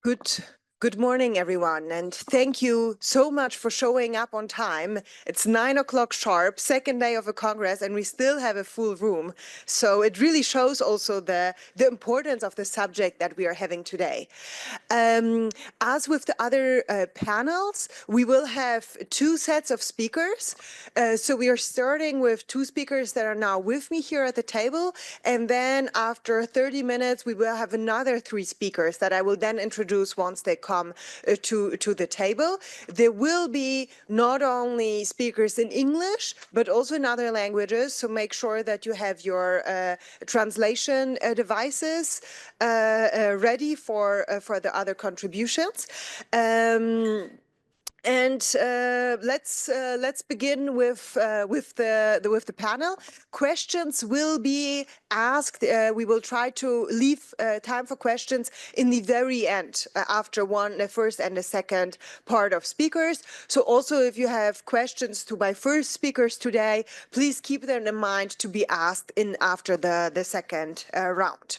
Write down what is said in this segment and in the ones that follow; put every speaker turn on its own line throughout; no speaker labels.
Good morning, everyone, and thank you so much for showing up on time. It's 9 o'clock sharp, second day of a Congress, and we still have a full room. So it really shows also the importance of the subject that we are having today. As with the other panels, we will have two sets of speakers. So we are starting with two speakers that are now with me here at the table, and then after 30 minutes, we will have another three speakers that I will then introduce once they come to the table. There will be not only speakers in English, but also in other languages. So make sure that you have your translation devices ready for the other contributions. Let's begin with the panel. Questions will be asked. We will try to leave time for questions in the very end, after the first and the second part of speakers. So also, if you have questions to my first speakers today, please keep them in mind to be asked after the second round.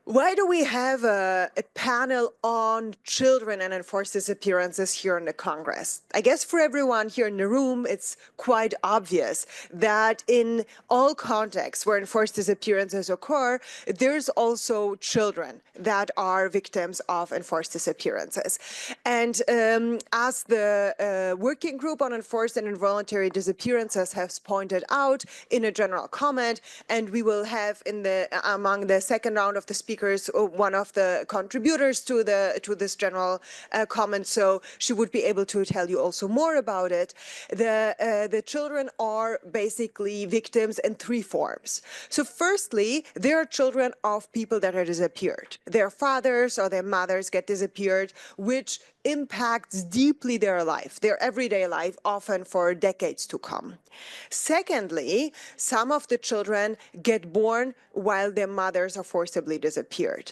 Why do we have a panel on children and enforced disappearances here in the Congress? I guess for everyone here in the room, it's quite obvious that in all contexts where enforced disappearances occur, there's also children that are victims of enforced disappearances. And as the Working Group on Enforced and Involuntary Disappearances has pointed out in a general comment, and we will have among the second round of the speakers, one of the contributors to this general comment, so she would be able to tell you also more about it. The children are basically victims in three forms. So firstly, there are children of people that are disappeared. Their fathers or their mothers get disappeared, which impacts deeply their life, their everyday life, often for decades to come. Secondly, some of the children get born while their mothers are forcibly disappeared.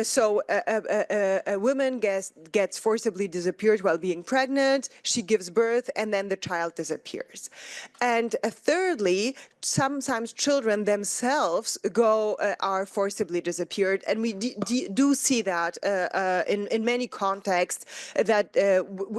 So a woman gets forcibly disappeared while being pregnant, she gives birth, and then the child disappears. And thirdly, sometimes children themselves are forcibly disappeared, and we do see that in many contexts, that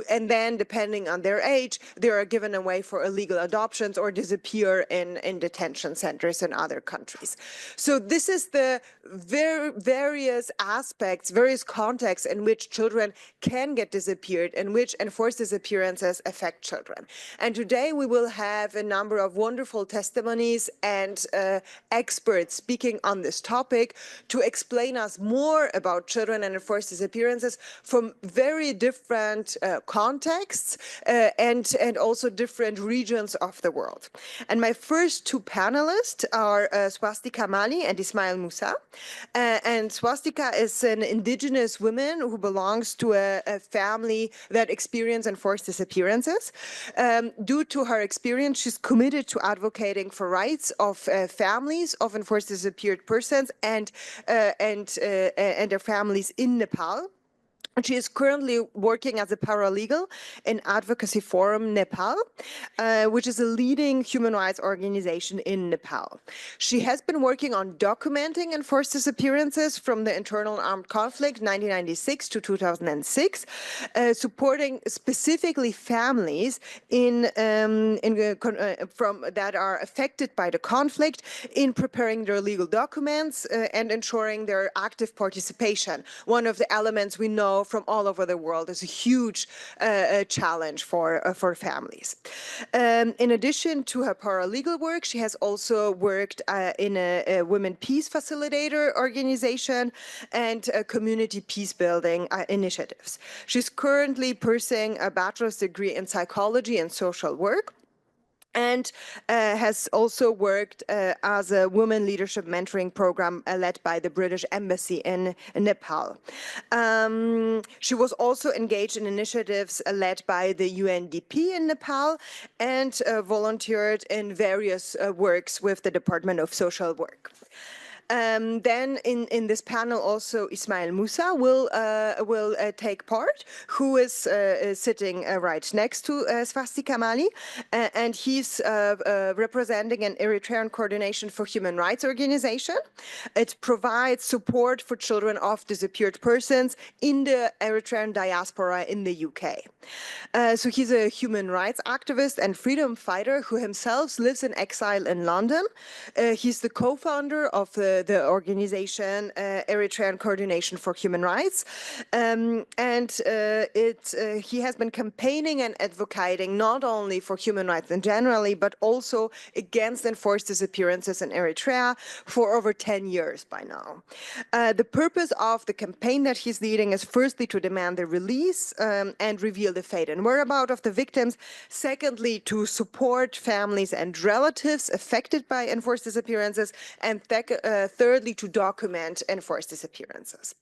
and then depending on their age, they are given away for illegal adoptions or disappear in detention centers in other countries. So this is the various aspects, various contexts in which children can get disappeared, in which enforced disappearances affect children. And today we will have a number of wonderful testimonies and experts speaking on this topic to explain us more about children and enforced disappearances from very different contexts and also different regions of the world. And my first two panelists are Swastika and Ismail MOUSSA. And Swastika is an indigenous woman who belongs to a family that experienced enforced disappearances. Due to her experience, she's committed to advocating for rights of families of enforced disappeared persons and their families in Nepal. She is currently working as a paralegal in Advocacy Forum-Nepal, which is a leading human rights organization in Nepal. She has been working on documenting enforced disappearances from the internal armed conflict 1996 to 2006, supporting specifically families that are affected by the conflict in preparing their legal documents and ensuring their active participation. One of the elements we know from all over the world is a huge challenge for families. In addition to her paralegal work, she has also worked in a women peace facilitator organization and community peace building initiatives. She's currently pursuing a bachelor's degree in psychology and social work, and has also worked as a women leadership mentoring program led by the British Embassy in Nepal. She was also engaged in initiatives led by the UNDP in Nepal and volunteered in various works with the Department of Social Work. Then in this panel also Ismail MOUSSA will take part, who is sitting right next to Swastika Mali, and he's representing an Eritrean Coordination for Human Rights organization. It provides support for children of disappeared persons in the Eritrean diaspora in the UK. So he's a human rights activist and freedom fighter who himself lives in exile in London. He's the co-founder of the organization Eritrean Coordination for Human Rights. He has been campaigning and advocating not only for human rights in generally, but also against enforced disappearances in Eritrea for over 10 years by now. The purpose of the campaign that he's leading is firstly to demand the release and reveal the fate and whereabouts of the victims. Secondly, to support families and relatives affected by enforced disappearances. And thirdly, to document enforced disappearances.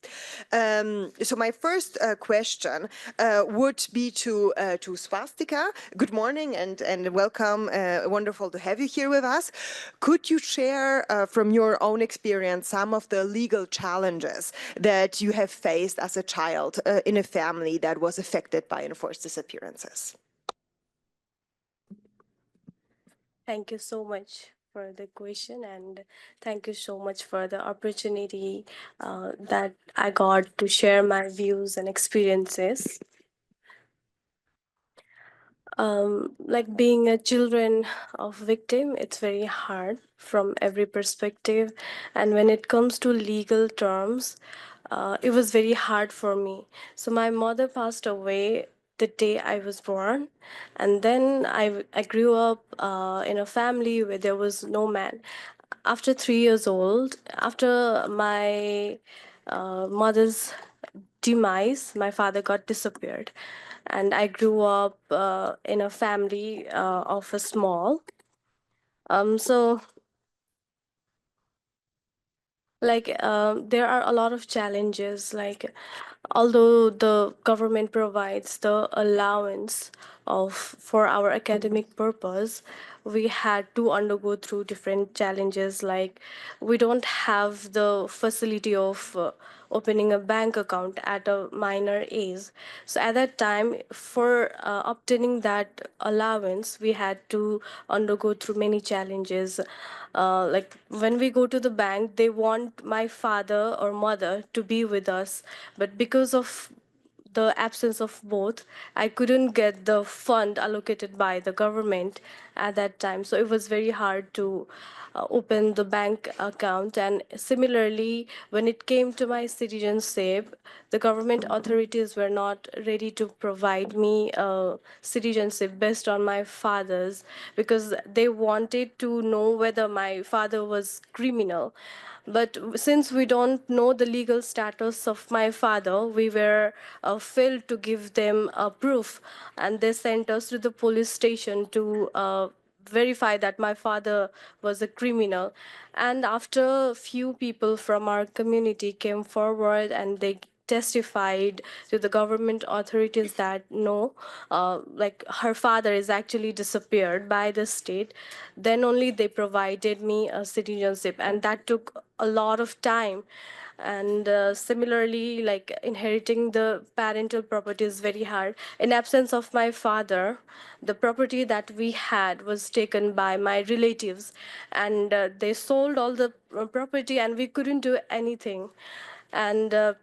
So my first question would be to Swastika. Good morning and welcome. Wonderful to have you here with us. Could you share from your own experience some of the legal challenges that you have faced as a child in a family that was affected by enforced disappearances?
Thank you so much for the question, and thank you so much for the opportunity that I got to share my views and experiences. Like being a children of victim, it's very hard from every perspective, and when it comes to legal terms, it was very hard for me. So my mother passed away the day I was born, and then I grew up in a family where there was no man. After 3 years old, after my mother's demise, my father got disappeared, and I grew up in a family of a small. So there are a lot of challenges, like although the government provides the allowance of for our academic purpose, we had to undergo through different challenges, like we don't have the facility of opening a bank account at a minor age. So at that time, for obtaining that allowance, we had to undergo through many challenges. Like when we go to the bank, they want my father or mother to be with us, but because of the absence of both, I couldn't get the fund allocated by the government at that time. So it was very hard to open the bank account. And similarly, when it came to my citizenship, the government authorities were not ready to provide me citizenship based on my father's, because they wanted to know whether my father was criminal. But since we don't know the legal status of my father, we were failed to give them a proof, and they sent us to the police station to verify that my father was a criminal. And after a few people from our community came forward and they testified to the government authorities that no, like her father is actually disappeared by the state, then only they provided me a citizenship, and that took a lot of time. And similarly, like inheriting the parental property is very hard. In absence of my father, the property that we had was taken by my relatives, and they sold all the property and we couldn't do anything. And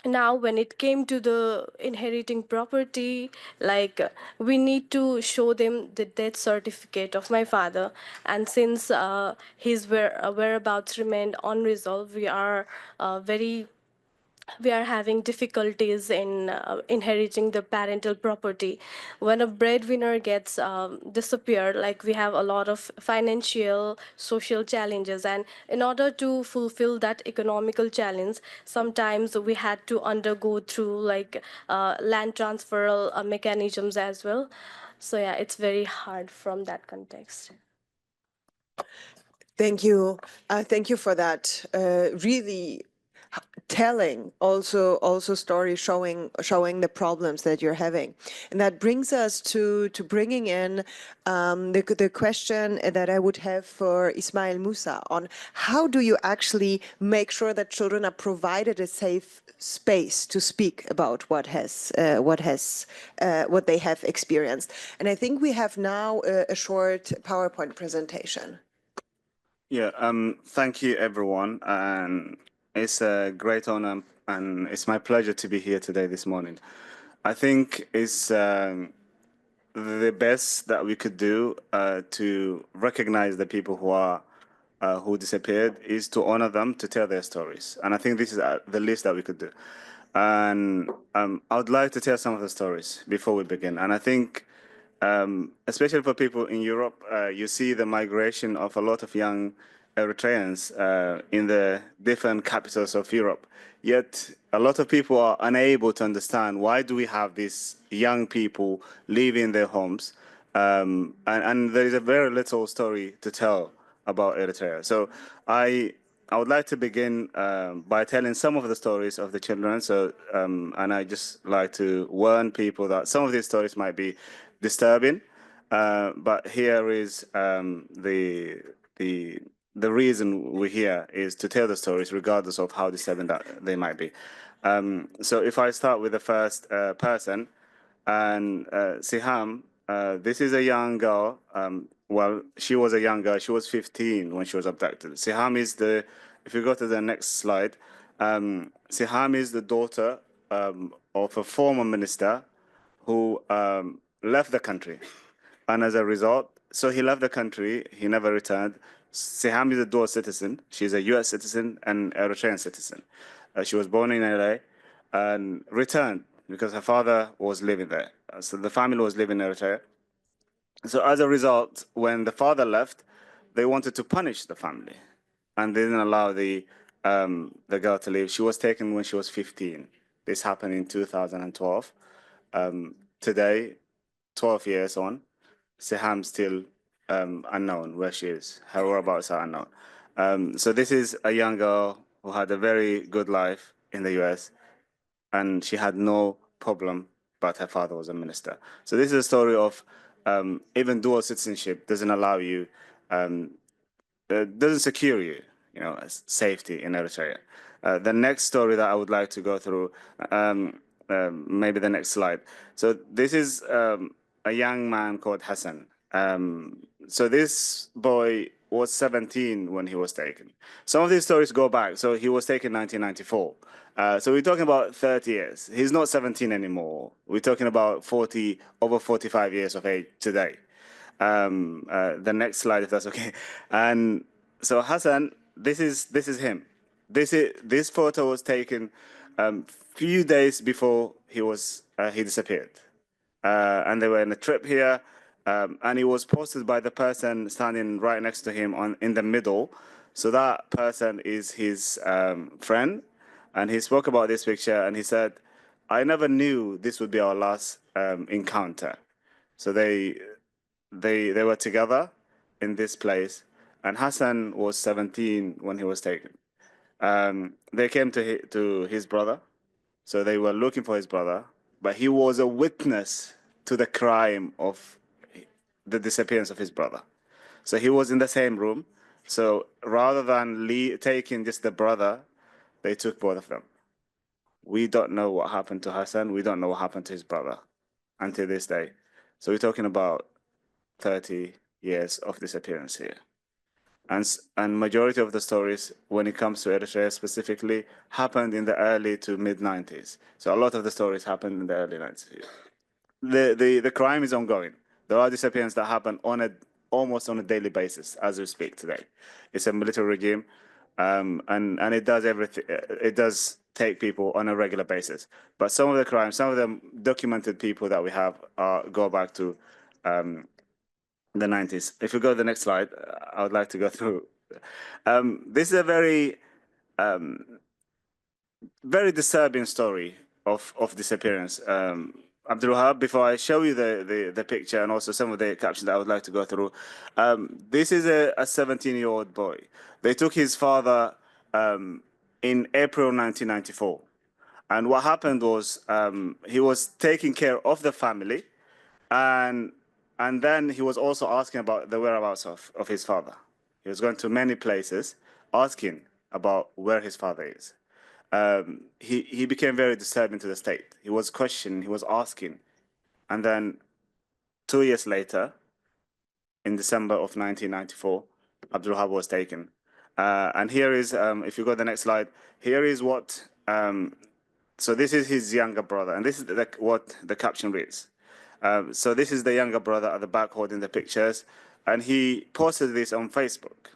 now when it came to the inheriting property, like we need to show them the death certificate of my father, and since his whereabouts remained unresolved, we are having difficulties in inheriting the parental property. When a breadwinner gets disappeared, like we have a lot of financial, social challenges, and in order to fulfill that economical challenge, sometimes we had to undergo through like land transfer mechanisms as well. So yeah, it's very hard from that context.
Thank you. Thank you for that really telling also stories showing the problems that you're having. And that brings us to bringing in the question that I would have for Ismail Moussa on how do you actually make sure that children are provided a safe space to speak about what they have experienced. And I think we have now a short PowerPoint presentation.
Yeah, thank you everyone, and it's a great honor and it's my pleasure to be here today this morning. I think it's the best that we could do to recognize the people who disappeared is to honor them, to tell their stories, and I think this is the least that we could do. And I would like to tell some of the stories before we begin, and I think. Especially for people in Europe, you see the migration of a lot of young Eritreans in the different capitals of Europe. Yet a lot of people are unable to understand why do we have these young people leaving their homes, and there is a very little story to tell about Eritrea. So I would like to begin by telling some of the stories of the children. So and I just like to warn people that some of these stories might be disturbing, but here is the reason we're here is to tell the stories regardless of how disturbing that they might be. So if I start with the first person, and Siham, this is a young girl. Well, she was a young girl. She was 15 when she was abducted. Siham is if you go to the next slide, Siham is the daughter of a former minister who left the country. And as a result, so he left the country, he never returned. Siham is a dual citizen. She's a US citizen and Eritrean citizen. She was born in LA and returned because her father was living there. So the family was living in Eritrea. So as a result, when the father left, they wanted to punish the family and they didn't allow the girl to leave. She was taken when she was 15. This happened in 2012. Today, 12 years on, Siham's still unknown where she is. Her whereabouts are unknown. So this is a young girl who had a very good life in the US, and she had no problem, but her father was a minister. So this is a story of even dual citizenship doesn't allow you, doesn't secure you, safety in Eritrea. The next story that I would like to go through, maybe the next slide. So this is a young man called Hassan. So this boy was 17 when he was taken. Some of these stories go back. So he was taken in 1994. So we're talking about 30 years. He's not 17 anymore. We're talking about over 45 years of age today. The next slide, if that's okay. And so Hassan, this is him. This photo was taken few days before he disappeared, and they were in a trip here, and it was posted by the person standing right next to him in the middle. So that person is his friend, and he spoke about this picture, and he said, "I never knew this would be our last encounter." So they were together in this place, and Hassan was 17 when he was taken. They came to his brother, so they were looking for his brother, but he was a witness to the crime of the disappearance of his brother. So he was in the same room. So rather than taking just the brother, they took both of them. We don't know what happened to Hassan. We don't know what happened to his brother until this day. So we're talking about 30 years of disappearance here. And majority of the stories, when it comes to Eritrea specifically, happened in the early to mid-90s. So a lot of the stories happened in the early 90s. The crime is ongoing. There are disappearances that happen almost on a daily basis as we speak today. It's a military regime, and it does everything. It does take people on a regular basis. But some of the crimes, some of the documented people that we have go back to the 90s. If we go to the next slide, I would like to go through. This is a very disturbing story of disappearance. Abdul Wahab, before I show you the picture and also some of the captions that I would like to go through, this is a 17-year-old boy. They took his father in April 1994. And what happened was he was taking care of the family, and then he was also asking about the whereabouts of his father. He was going to many places asking about where his father is. He became very disturbing to the state. He was questioning, he was asking. And then 2 years later, in December of 1994, H.I.J.O.S was taken. And here is, if you go to the next slide, here is what, so this is his younger brother, and this is what the caption reads. So this is the younger brother at the back holding the pictures, and he posted this on Facebook.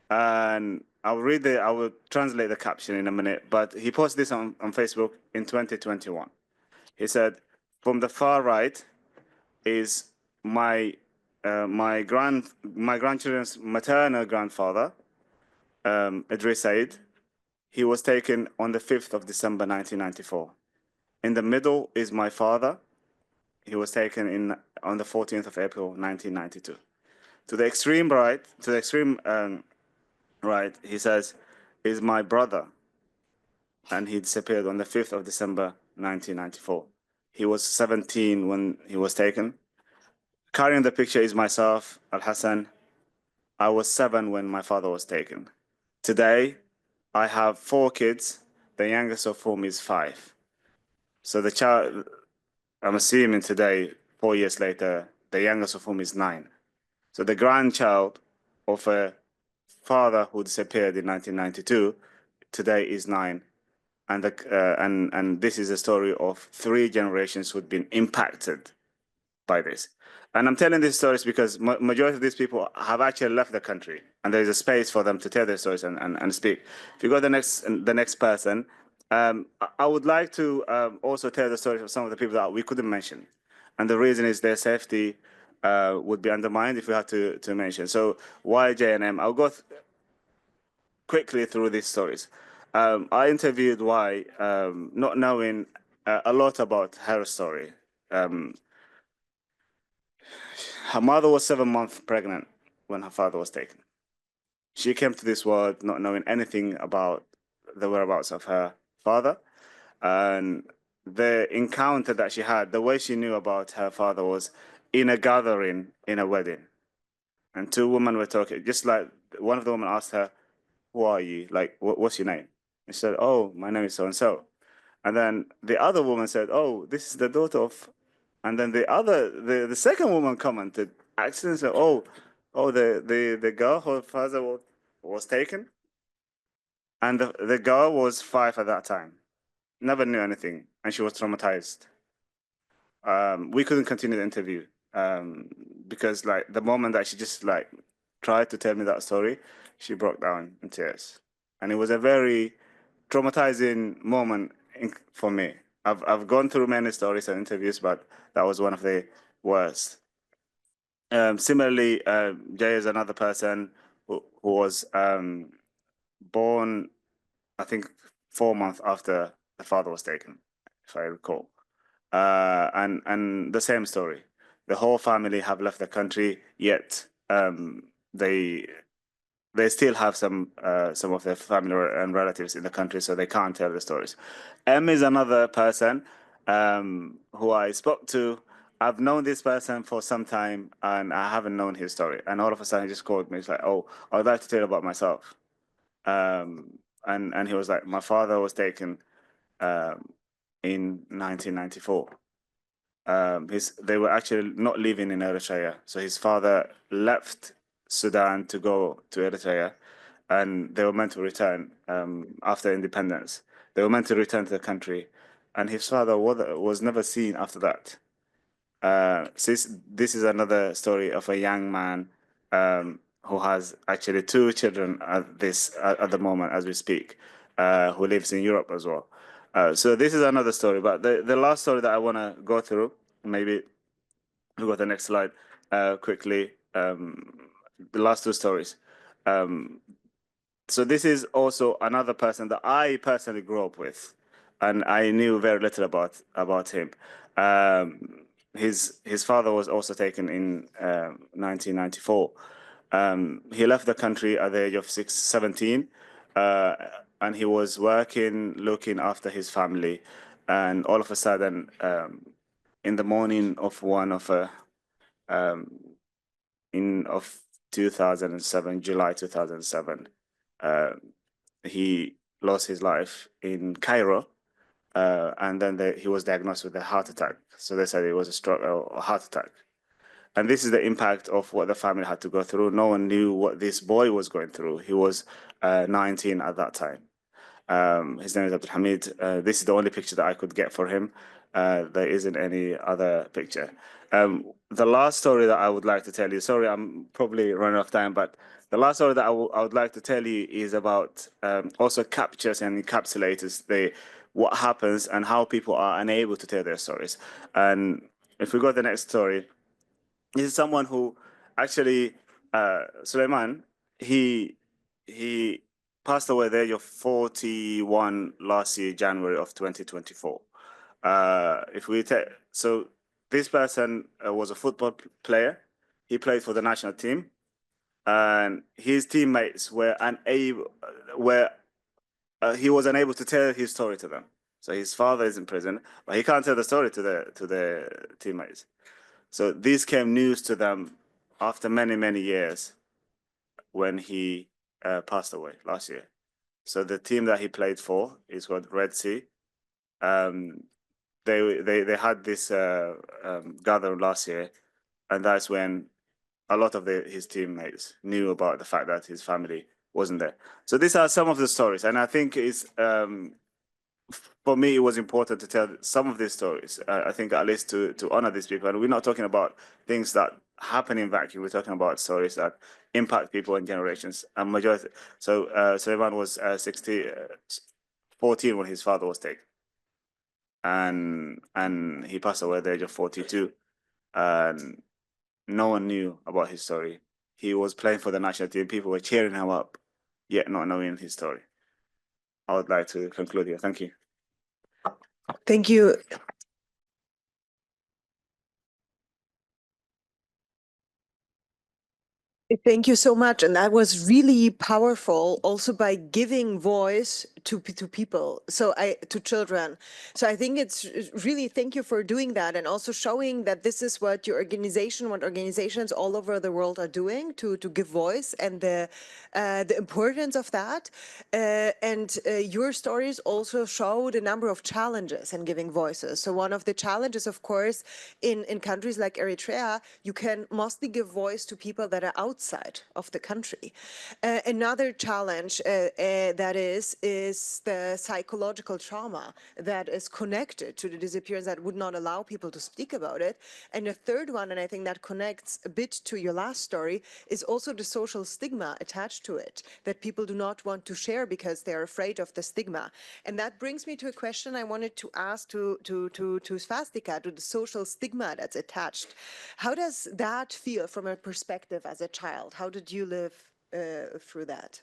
And I will translate the caption in a minute, but he posted this on Facebook in 2021. He said, "From the far right is my grandchildren's maternal grandfather, H.I.J.O.S. He was taken on the 5th of December 1994. In the middle is my father. He was taken on the 14th of April 1992. To the extreme right, right, he says, is my brother, and he disappeared on the 5th of December 1994. He was 17 when he was taken. Carrying the picture is myself, Al-Hassan. I was 7 when my father was taken. Today, I have 4 kids, the youngest of whom is 5. So the child, I'm assuming today, 4 years later, the youngest of whom is 9. So the grandchild of a father who disappeared in 1992, today is 9. And this is a story of 3 generations who've been impacted by this. And I'm telling these stories because majority of these people have actually left the country, and there is a space for them to tell their stories and speak. If you go to the next person, I would like to also tell the stories of some of the people that we couldn't mention. And the reason is their safety would be undermined if we had to mention. So why JNM? I'll go quickly through these stories. I interviewed Y, not knowing a lot about her story. Her mother was 7 months pregnant when her father was taken. She came to this world not knowing anything about the whereabouts of her father. And the encounter that she had, the way she knew about her father was in a gathering, in a wedding. And 2 women were talking, just like one of the women asked her, "Who are you? Like, what's your name?" And she said, "Oh, my name is so-and-so." And then the other woman said, "Oh, this is the daughter of..." And then the second woman commented, accidentally said, "Oh, the girl whose father was taken." And the girl was 5 at that time, never knew anything, and she was traumatized. We couldn't continue the interview because like the moment that she just like tried to tell me that story, she broke down in tears. And it was a very traumatizing moment for me. I've gone through many stories and interviews, but that was one of the worst. Similarly, Jay is another person who was born, I think, 4 months after the father was taken, if I recall. And the same story. The whole family have left the country, yet they still have some of their family and relatives in the country, so they can't tell the stories. M is another person who I spoke to. I've known this person for some time, and I haven't known his story. And all of a sudden, he just called me. He's like, "Oh, I'd like to tell you about myself." And he was like, "My father was taken in 1994. They were actually not living in Eritrea. So his father left Sudan to go to Eritrea, and they were meant to return after independence. They were meant to return to the country, and his father was never seen after that. So this is another story of a young man who has actually 2 children at the moment as we speak, who lives in Europe as well. So this is another story, but the last story that I want to go through, maybe we'll go to the next slide quickly. The last 2 stories. So this is also another person that I personally grew up with, and I knew very little about him. His father was also taken in 1994. He left the country at the age of 17, and he was working, looking after his family, and all of a sudden, in the morning of one of of 2007, July 2007, he lost his life in Cairo, and then he was diagnosed with a heart attack. So they said it was a stroke or a heart attack. And this is the impact of what the family had to go through. No one knew what this boy was going through. He was 19 at that time. His name is Abdul Hamid. This is the only picture that I could get for him. There isn't any other picture. The last story that I would like to tell you, sorry, I'm probably running out of time, but the last story that I would like to tell you is about also captures and encapsulates what happens and how people are unable to tell their stories. And if we go to the next story, this is someone who actually, Suleiman, he passed away at the age of 41 last year, January of 2024. If we take, so this person was a football player. He played for the national team, and his teammates were unable, he was unable to tell his story to them. So his father is in prison, but he can't tell the story to the teammates. So this came news to them after many, many years when he passed away last year. So the team that he played for is called Red Sea. They had this gathering last year, and that's when a lot of his teammates knew about the fact that his family wasn't there. So these are some of the stories, and I think it's for me, it was important to tell some of these stories. I think at least to honor these people. And we're not talking about things that happen in vacuum. We're talking about stories that impact people and generations. And majority. So Suleiman was 14 when his father was taken, and he passed away at the age of 42. And no one knew about his story. He was playing for the national team. People were cheering him up, yet not knowing his story. I would like to conclude here. Thank you.
Thank you. Thank you so much. And that was really powerful also by giving voice to people, to children. So I think it's really, thank you for doing that and also showing that this is what your organization, what organizations all over the world are doing to give voice and the importance of that. Your stories also show the number of challenges in giving voices. So one of the challenges, of course, in countries like Eritrea, you can mostly give voice to people that are outside of the country. Another challenge that is the psychological trauma that is connected to the disappearance that would not allow people to speak about it. And the third one, and I think that connects a bit to your last story, is also the social stigma attached to it, that people do not want to share because they're afraid of the stigma. And that brings me to a question I wanted to ask to Swastika, to the social stigma that's attached. How does that feel from a perspective as a child? How did you live through that?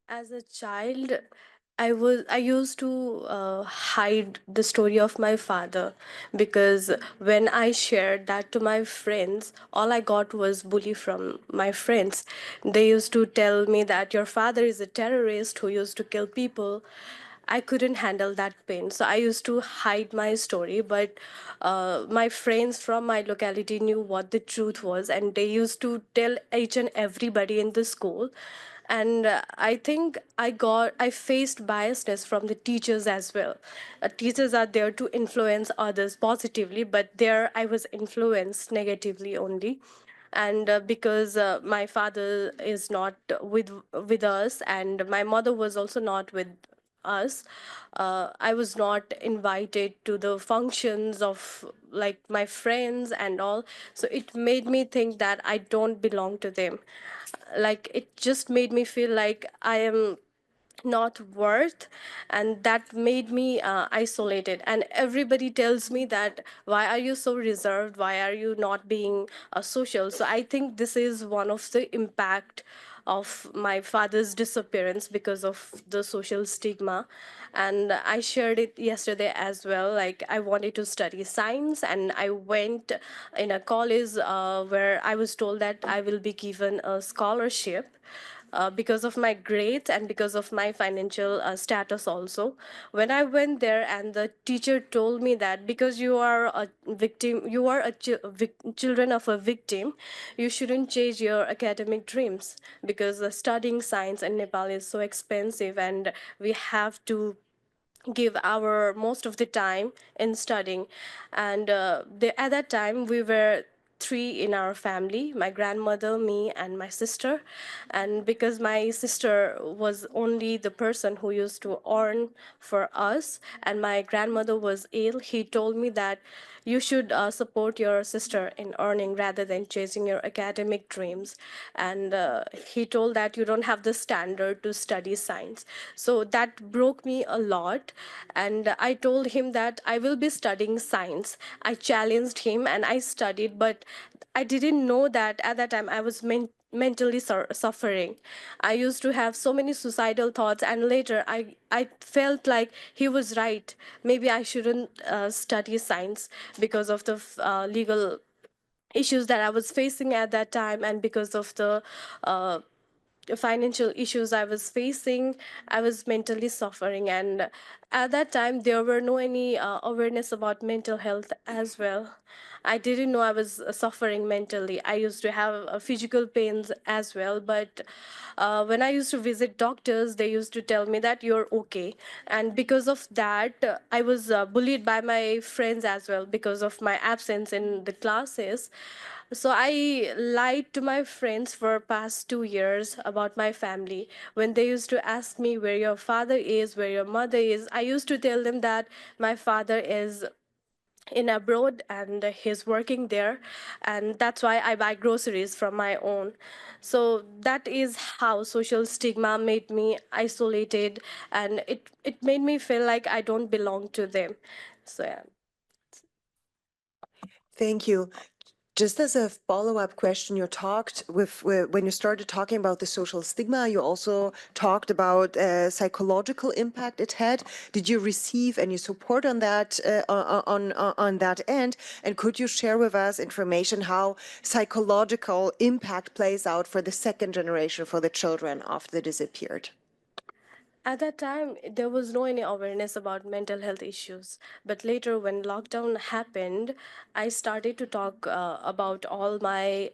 As a child, I used to hide the story of my father, because when I shared that to my friends, all I got was bully from my friends. They used to tell me that your father is a terrorist who used to kill people. I couldn't handle that pain, so I used to hide my story. But my friends from my locality knew what the truth was, and they used to tell each and everybody in the school. And I think I faced biasness from the teachers as well. Teachers are there to influence others positively, but there I was influenced negatively only. And because my father is not with us, and my mother was also not with us, I was not invited to the functions of like my friends and all. So it made me think that I don't belong to them. Like, it just made me feel like I am not worth, and that made me isolated. And everybody tells me that, why are you so reserved, why are you not being social? So I think this is one of the impact of my father's disappearance, because of the social stigma. And I shared it yesterday as well. Like, I wanted to study science, and I went in a college where I was told that I will be given a scholarship, because of my grades and because of my financial status also. When I went there and the teacher told me that because you are a victim, you are a children of a victim, you shouldn't chase your academic dreams because studying science in Nepal is so expensive and we have to give our most of the time in studying. And at that time we were three in our family: my grandmother, me, and my sister. And because my sister was only the person who used to earn for us and my grandmother was ill, he told me that you should support your sister in earning rather than chasing your academic dreams. And he told that you don't have the standard to study science. So that broke me a lot. And I told him that I will be studying science. I challenged him and I studied, but I didn't know that at that time I was mentally suffering. I used to have so many suicidal thoughts, and later I felt like he was right. Maybe I shouldn't study science because of the legal issues that I was facing at that time, and because of the financial issues I was facing. I was mentally suffering, and at that time there were no any awareness about mental health as well. I didn't know I was suffering mentally. I used to have physical pains as well, but when I used to visit doctors, they used to tell me that you're okay. And because of that, I was bullied by my friends as well because of my absence in the classes. So I lied to my friends for past 2 years about my family. When they used to ask me where your father is, where your mother is, I used to tell them that my father is in abroad and he's working there, and that's why I buy groceries from my own. So that is how social stigma made me isolated, and it made me feel like I don't belong to them. So yeah.
Thank you. Just as a follow-up question, you talked when you started talking about the social stigma, you also talked about psychological impact it had. Did you receive any support on that on that end? And could you share with us information how psychological impact plays out for the second generation, for the children of the disappeared?
At that time, there was no any awareness about mental health issues. But later, when lockdown happened, I started to talk about all my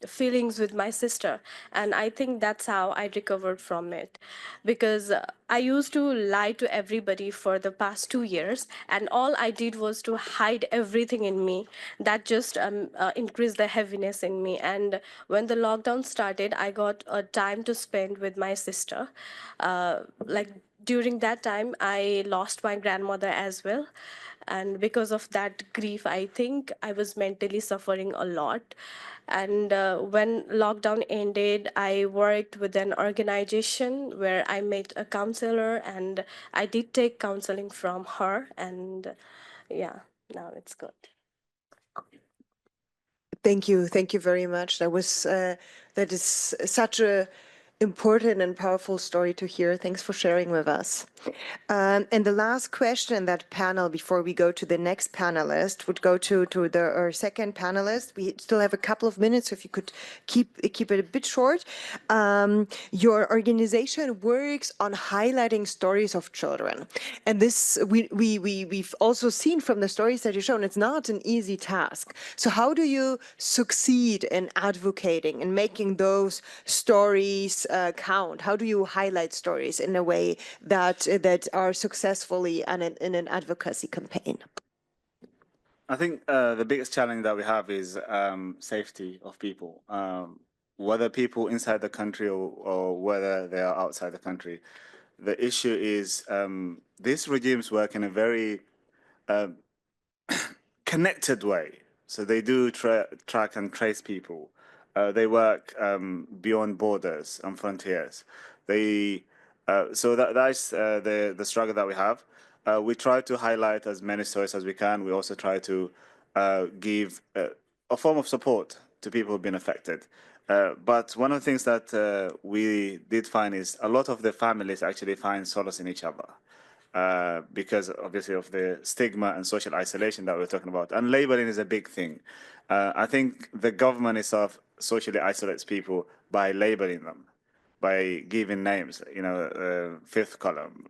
feelings with my sister. And I think that's how I recovered from it. Because I used to lie to everybody for the past 2 years, and all I did was to hide everything in me. That just increased the heaviness in me. And when the lockdown started, I got a time to spend with my sister. Like during that time, I lost my grandmother as well. And because of that grief, I think I was mentally suffering a lot. And when lockdown ended, I worked with an organization where I met a counselor, and I did take counseling from her. And yeah, now it's good.
Thank you. Thank you very much. That is such a important and powerful story to hear. Thanks for sharing with us. And the last question in that panel before we go to the next panelist would go to our second panelist. We still have a couple of minutes, so if you could keep it a bit short. Your organization works on highlighting stories of children. And this we've also seen from the stories that you've shown, it's not an easy task. So how do you succeed in advocating and making those stories count? How do you highlight stories in a way that are successfully in an advocacy campaign?
I think the biggest challenge that we have is safety of people, whether people inside the country or whether they are outside the country. The issue is these regimes work in a very connected way. So they do track and trace people. They work beyond borders and frontiers. So that's the struggle that we have. We try to highlight as many stories as we can. We also try to give a form of support to people who've been affected. But one of the things that we did find is a lot of the families actually find solace in each other. Because obviously of the stigma and social isolation that we're talking about. And labeling is a big thing. I think the government itself socially isolates people by labeling them. by giving names, fifth column.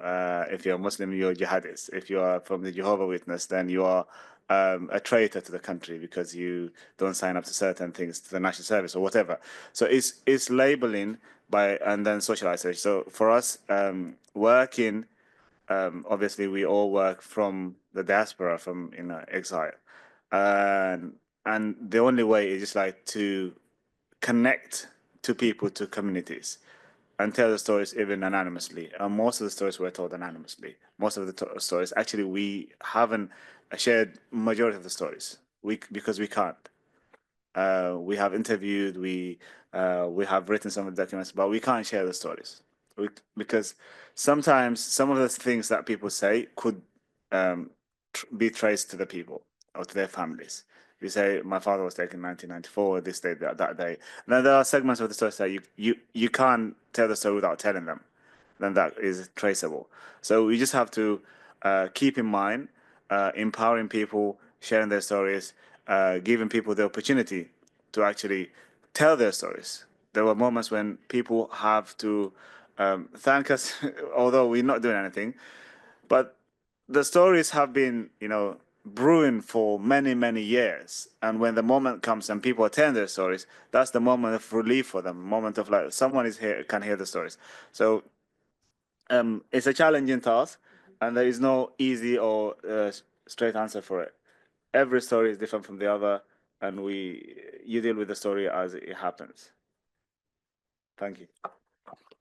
If you're Muslim, you're jihadist. If you are from the Jehovah's Witness, then you are a traitor to the country because you don't sign up to certain things, to the national service or whatever. So it's labeling and then socialization. So for us, working, obviously we all work from the diaspora, from exile, and the only way is just like to connect to people, to communities, and tell the stories even anonymously. And most of the stories were told anonymously. Most of the stories, actually, we haven't shared majority of the stories. Because we can't. We have interviewed, we have written some of the documents, but we can't share the stories because sometimes some of the things that people say could be traced to the people or to their families. You say, my father was taken in 1994, this day, that day. Now there are segments of the story that you can't tell the story without telling them. Then that is traceable. So we just have to keep in mind empowering people, sharing their stories, giving people the opportunity to actually tell their stories. There were moments when people have to thank us, although we're not doing anything. But the stories have been, brewing for many, many years. And when the moment comes and people are telling their stories, that's the moment of relief for them, moment of like, someone is here, can hear the stories. So it's a challenging task, and there is no easy or straight answer for it. Every story is different from the other, and you deal with the story as it happens. Thank you.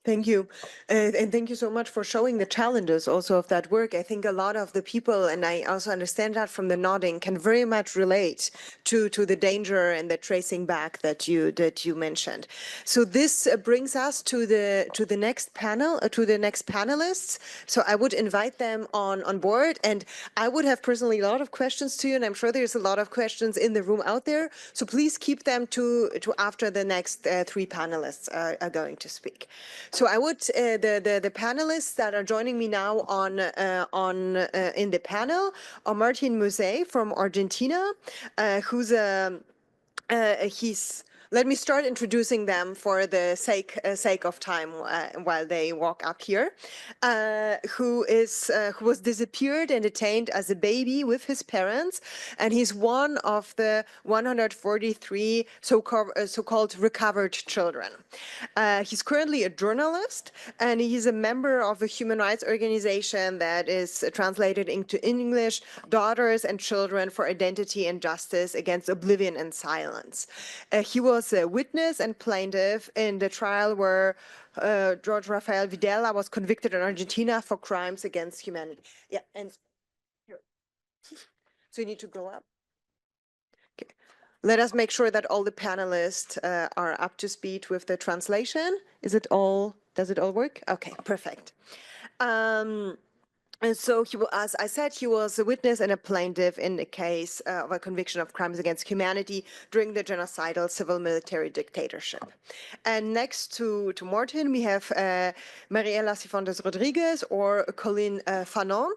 Thank you. And thank you so much for showing the challenges also of that work. I think a lot of the people, and I also understand that from the nodding, can very much relate to the danger and the tracing back that you mentioned. So this brings us to the next panel, to the next panelists. So I would invite them on board, and I would have personally a lot of questions to you, and I'm sure there's a lot of questions in the room out there. So please keep them to after the next three panelists are going to speak. So I would the panelists that are joining me now in the panel are Martin MOZE from Argentina, who's he's. Let me start introducing them for the sake of time while they walk up here. Who was disappeared and detained as a baby with his parents, and he's one of the 143 so-called recovered children. He's currently a journalist, and he's a member of a human rights organization that is translated into English, Daughters and Children for Identity and Justice Against Oblivion and Silence. He was a witness and plaintiff in the trial where George Rafael Videla was convicted in Argentina for crimes against humanity. Yeah, and here. So you need to go up. Okay. Let us make sure that all the panelists are up to speed with the translation. Does it all work? Okay, perfect. And so, as I said, he was a witness and a plaintiff in the case of a conviction of crimes against humanity during the genocidal civil military dictatorship. And next to Martin, we have Mariela Cifuentes Rodriguez, or Coline FANON,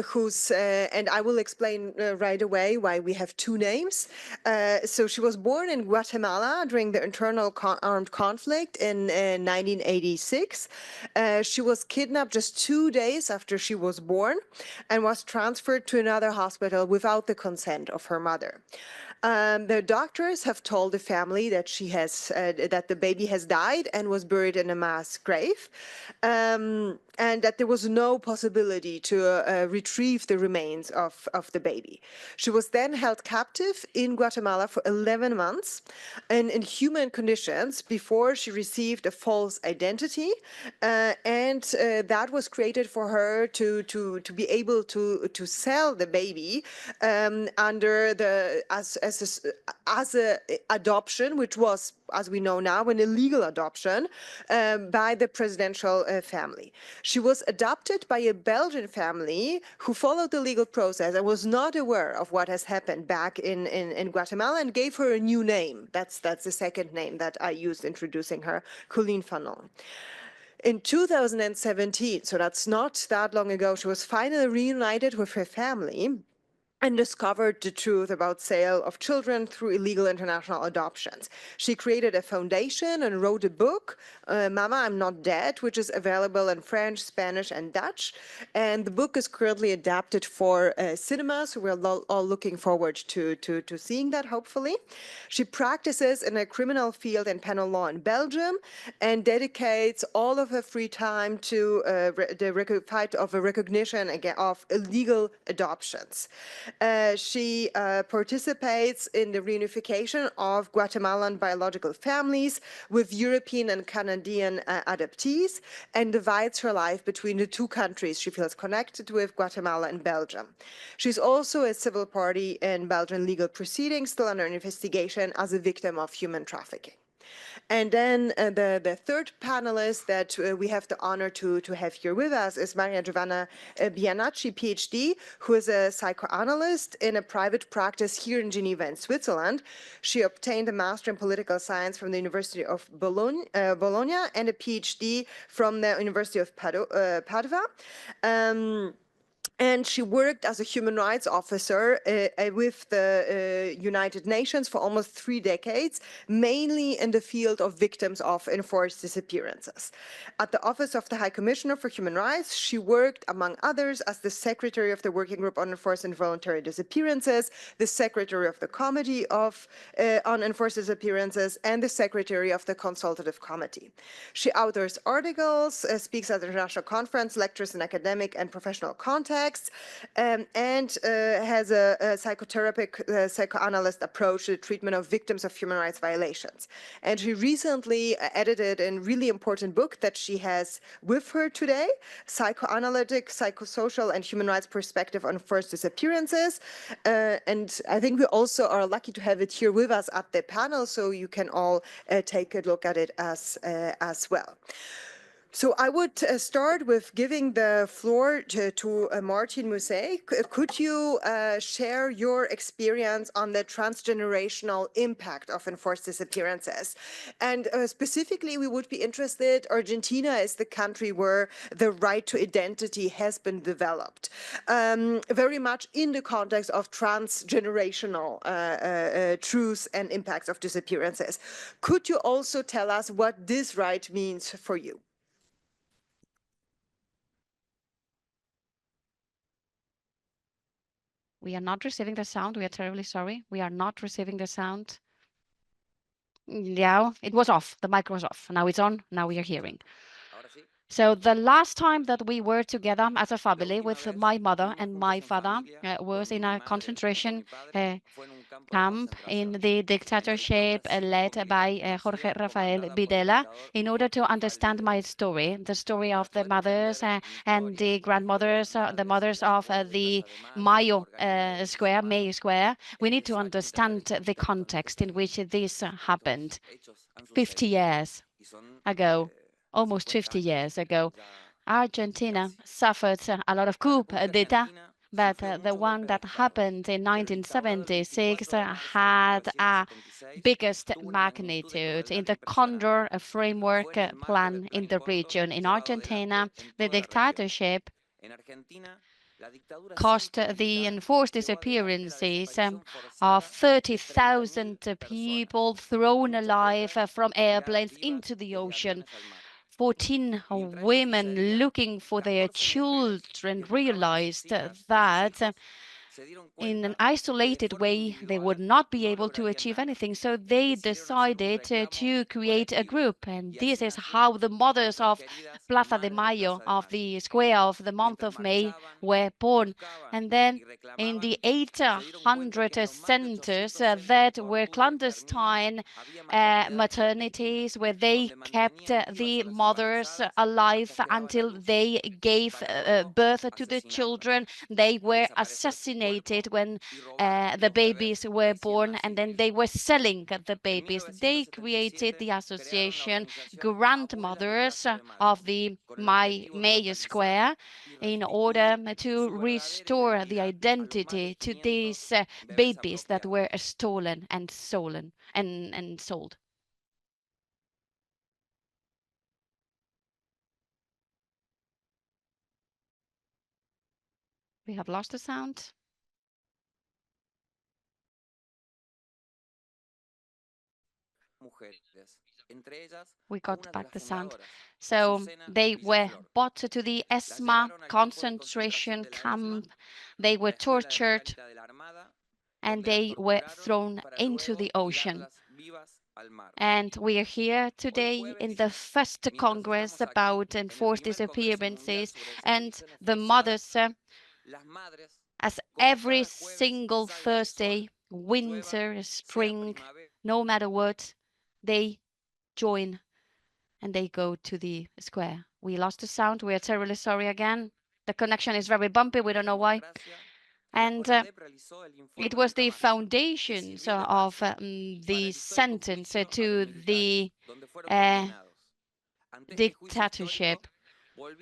who's, and I will explain right away why we have two names. So she was born in Guatemala during the internal armed conflict in 1986. She was kidnapped just 2 days after she was born and was transferred to another hospital without the consent of her mother. The doctors have told the family that that the baby has died and was buried in a mass grave, and that there was no possibility to retrieve the remains of the baby. She was then held captive in Guatemala for 11 months in inhuman conditions before she received a false identity, and that was created for her to be able to sell the baby under the as a adoption, which was, as we know now, an illegal adoption by the presidential family. She was adopted by a Belgian family who followed the legal process and was not aware of what has happened back in Guatemala, and gave her a new name. That's the second name that I used introducing her, Coline FANON. In 2017, so that's not that long ago, she was finally reunited with her family. and discovered the truth about sale of children through illegal international adoptions. She created a foundation and wrote a book, Mama, I'm Not Dead, which is available in French, Spanish, and Dutch. And the book is currently adapted for cinema, so we're all looking forward to seeing that, hopefully. She practices in a criminal field in penal law in Belgium and dedicates all of her free time to the fight of a recognition of illegal adoptions. She participates in the reunification of Guatemalan biological families with European and Canadian adoptees and divides her life between the two countries she feels connected with, Guatemala and Belgium. She's also a civil party in Belgian legal proceedings, still under investigation as a victim of human trafficking. And then the third panelist that we have the honor to have here with us is Giovanna BIANCHI, PhD, who is a psychoanalyst in a private practice here in Geneva in Switzerland. She obtained a master in political science from the University of Bologna and a PhD from the University of Padua. And she worked as a human rights officer with the United Nations for almost 3 decades, mainly in the field of victims of enforced disappearances. At the Office of the High Commissioner for Human Rights, she worked, among others, as the secretary of the Working Group on Enforced Involuntary Disappearances, the secretary of the Committee on Enforced Disappearances, and the secretary of the Consultative Committee. She authors articles, speaks at international conferences, lectures in academic and professional contexts, and has a psychotherapeutic, psychoanalyst approach to the treatment of victims of human rights violations. And she recently edited a really important book that she has with her today, Psychoanalytic, Psychosocial, and Human Rights Perspective on First Disappearances. And I think we also are lucky to have it here with us at the panel, so you can all take a look at it as well. So I would start with giving the floor to Martin MOZE. Could you share your experience on the transgenerational impact of enforced disappearances? And specifically, we would be interested, Argentina is the country where the right to identity has been developed, very much in the context of transgenerational truths and impacts of disappearances. Could you also tell us what this right means for you?
We are not receiving the sound. We are terribly sorry. We are not receiving the sound. Yeah, it was off. The mic was off. Now it's on. Now we are hearing. So the last time that we were together as a family with my mother and my father was in a concentration camp in the dictatorship led by Jorge Rafael Videla, in order to understand my story, the story of the mothers and the grandmothers, the mothers of the Mayo Square, May Square. We need to understand the context in which this happened 50 years ago. Almost 50 years ago, Argentina suffered a lot of coup d'etat, but the one that happened in 1976 had a biggest magnitude in the Condor framework plan in the region. In Argentina, the dictatorship caused the enforced disappearances of 30,000 people thrown alive from airplanes into the ocean. 14 women looking for their children realized that in an isolated way, they would not be able to achieve anything. So they decided to create a group. And this is how the mothers of Plaza de Mayo, of the square of the month of May, were born. And then in the 800 centers that were clandestine maternities, where they kept the mothers alive until they gave birth to the children. They were assassinated when the babies were born, and then they were selling the babies. They created the association Grandmothers of the May Square in order to restore the identity to these babies that were stolen and sold. We have lost the sound. We got back the sound. So they were brought to the ESMA concentration camp. They were tortured and they were thrown into the ocean. And we are here today in the first Congress about enforced disappearances, and the mothers, as every single Thursday, winter, spring, no matter what, they join and they go to the square. We lost the sound. We are terribly sorry again. The connection is very bumpy. We don't know why. And it was the foundations of the sentence to the dictatorship.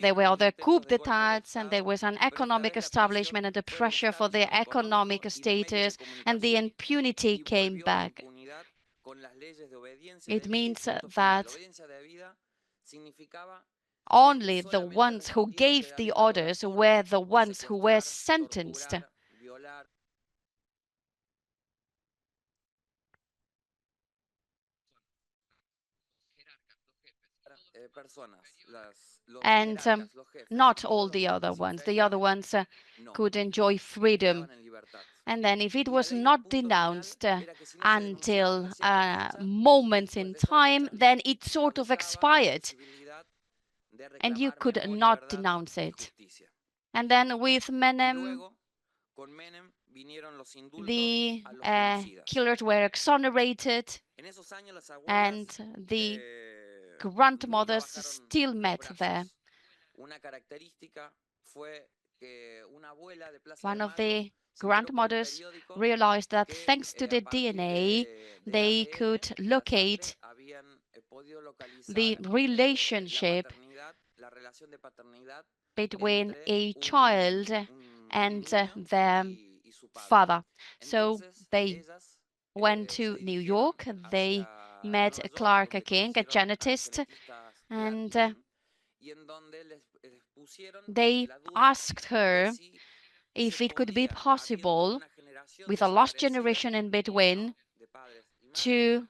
There were other coup d'etats, and there was an economic establishment and the pressure for their economic status, and the impunity came back. It means that only the ones who gave the orders were the ones who were sentenced. And not all the other ones. The other ones could enjoy freedom. And then if it was not denounced until a moment in time, then it sort of expired. And you could not denounce it. And then with Menem, the killers were exonerated, and the grandmothers still met there. One of the grandmothers realized that thanks to the DNA, they could locate the relationship between a child and their father. So they went to New York. They met Clark King, a genetist, and they asked her if it could be possible, with a lost generation in between, to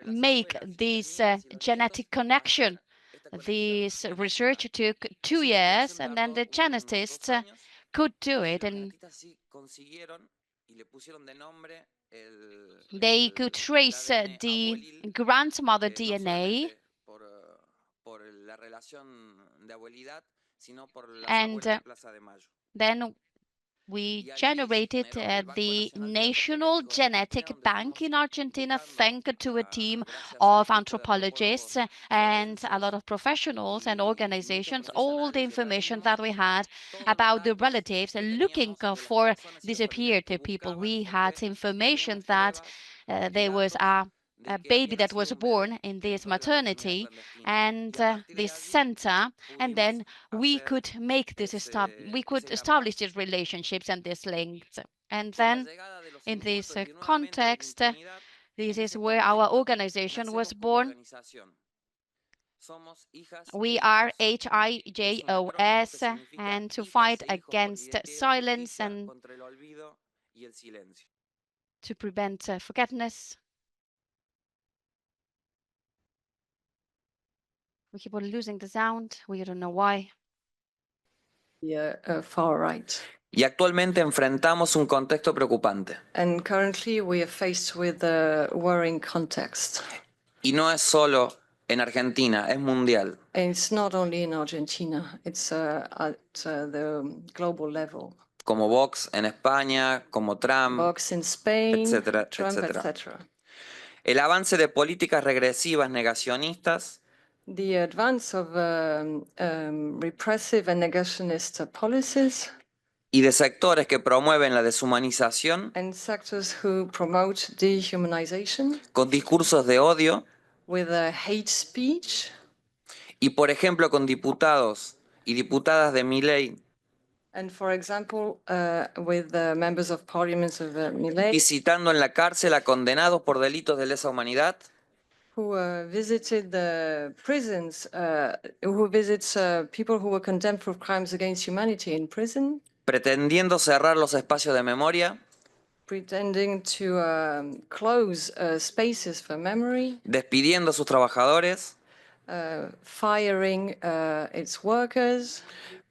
make this genetic connection. This research took 2 years, and then the genetists could do it, and they could trace the grandmother DNA, and then we generated the National Genetic Bank in Argentina, thanks to a team of anthropologists and a lot of professionals and organizations. All the information that we had about the relatives looking for disappeared people. We had information that there was a baby that was born in this maternity and this center, and then we could make this we could establish these relationships and these links. And then in this context, this is where our organization was born. We are H.I.J.O.S, and to fight against silence and to prevent forgetfulness. We keep on losing the sound. We don't know why.
Far right.
Y actualmente enfrentamos un contexto preocupante.
And currently we are faced with a worrying context.
Y no es solo en Argentina, es mundial.
And it's not only in Argentina, it's at the global level.
Como Vox en España, como Trump,
Vox in Spain,
etcétera,
Trump,
etcétera.
etc.
El avance de políticas regresivas negacionistas
The advance of repressive and negationist policies
y de sectores que promueven la deshumanización
and sectors who promote dehumanization
con discursos de odio
with hate speech,
y, por ejemplo, con diputados y diputadas de mi ley
and for example with the members of parliament of Milei
visitando en la cárcel a condenados por delitos de lesa humanidad,
who visited the prisons, who visits people who were condemned for crimes against humanity in prison,
pretendiendo cerrar los espacios de memoria
pretending to close spaces for memory,
despidiendo a sus trabajadores,
firing its workers,